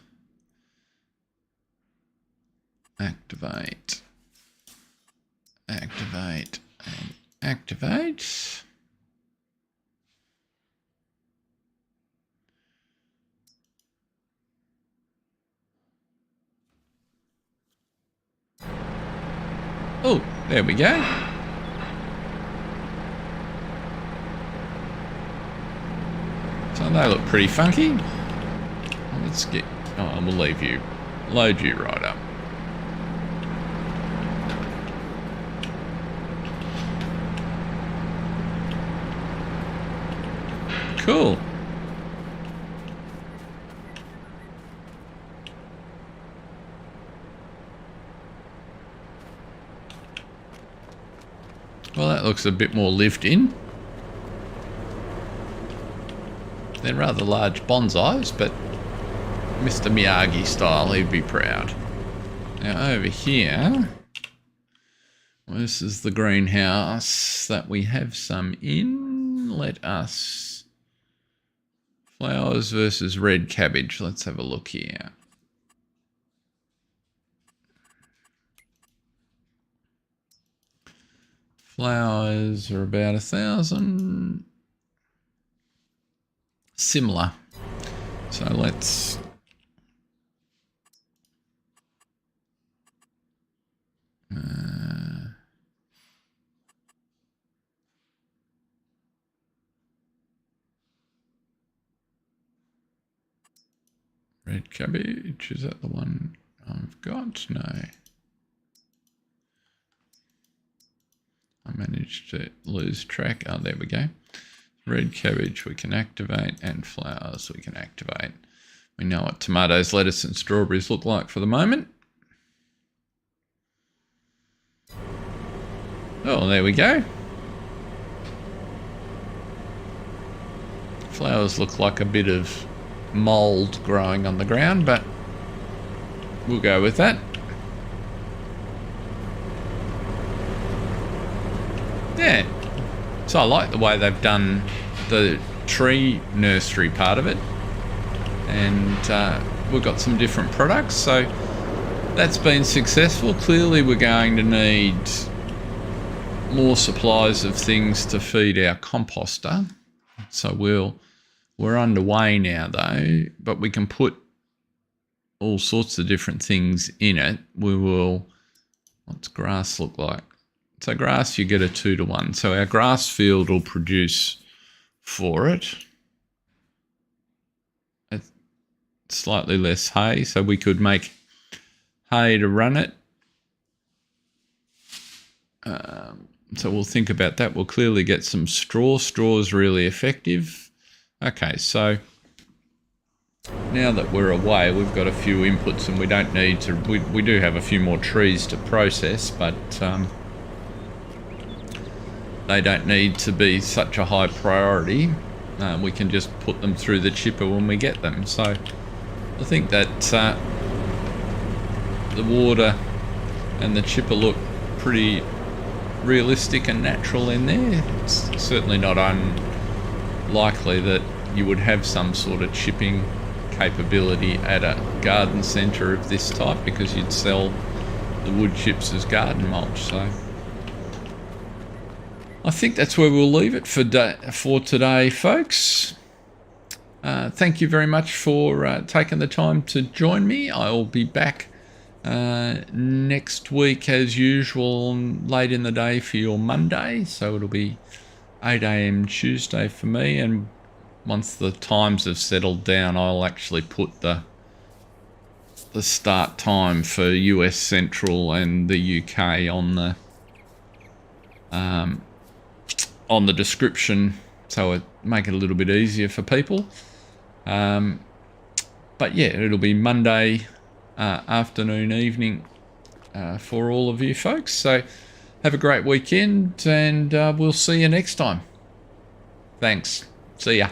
activate, and activate. Oh, there we go. So they look pretty funky. Let's get, oh, we'll leave you, load you right up. Cool. Well, that looks a bit more lived in. They're rather large bonsais, but Mr. Miyagi style, he'd be proud. Now over here, well, this is the greenhouse that we have some in. Let us, flowers versus red cabbage. Let's have a look here. Flowers are about 1,000. Similar. So let's red cabbage, is that the one I've got? No. I managed to lose track. Oh, there we go. Red cabbage we can activate, and flowers we can activate. We know what tomatoes, lettuce and strawberries look like for the moment. Oh, there we go. Flowers look like a bit of mould growing on the ground, but we'll go with that. Yeah. So I like the way they've done the tree nursery part of it. And we've got some different products. So that's been successful. Clearly we're going to need more supplies of things to feed our composter. So we're underway now though, but we can put all sorts of different things in it. We will, what's grass look like? So grass, you get a 2-to-1. So our grass field will produce for it. It's slightly less hay, so we could make hay to run it. So we'll think about that. We'll clearly get some straw. Straw is really effective. Okay, so now that we're away, we've got a few inputs and we don't need to... We do have a few more trees to process, but they don't need to be such a high priority. We can just put them through the chipper when we get them. So I think that the water and the chipper look pretty realistic and natural in there. It's certainly not unlikely that you would have some sort of chipping capability at a garden centre of this type, because you'd sell the wood chips as garden mulch. So I think that's where we'll leave it for today, folks. Thank you very much for taking the time to join me. I'll be back next week as usual, late in the day for your Monday. So it'll be 8 AM Tuesday for me, and once the times have settled down, I'll actually put the start time for US Central and the UK on the description, so it make it a little bit easier for people. But yeah, it'll be Monday afternoon, evening for all of you folks. So have a great weekend, and we'll see you next time. Thanks. See ya.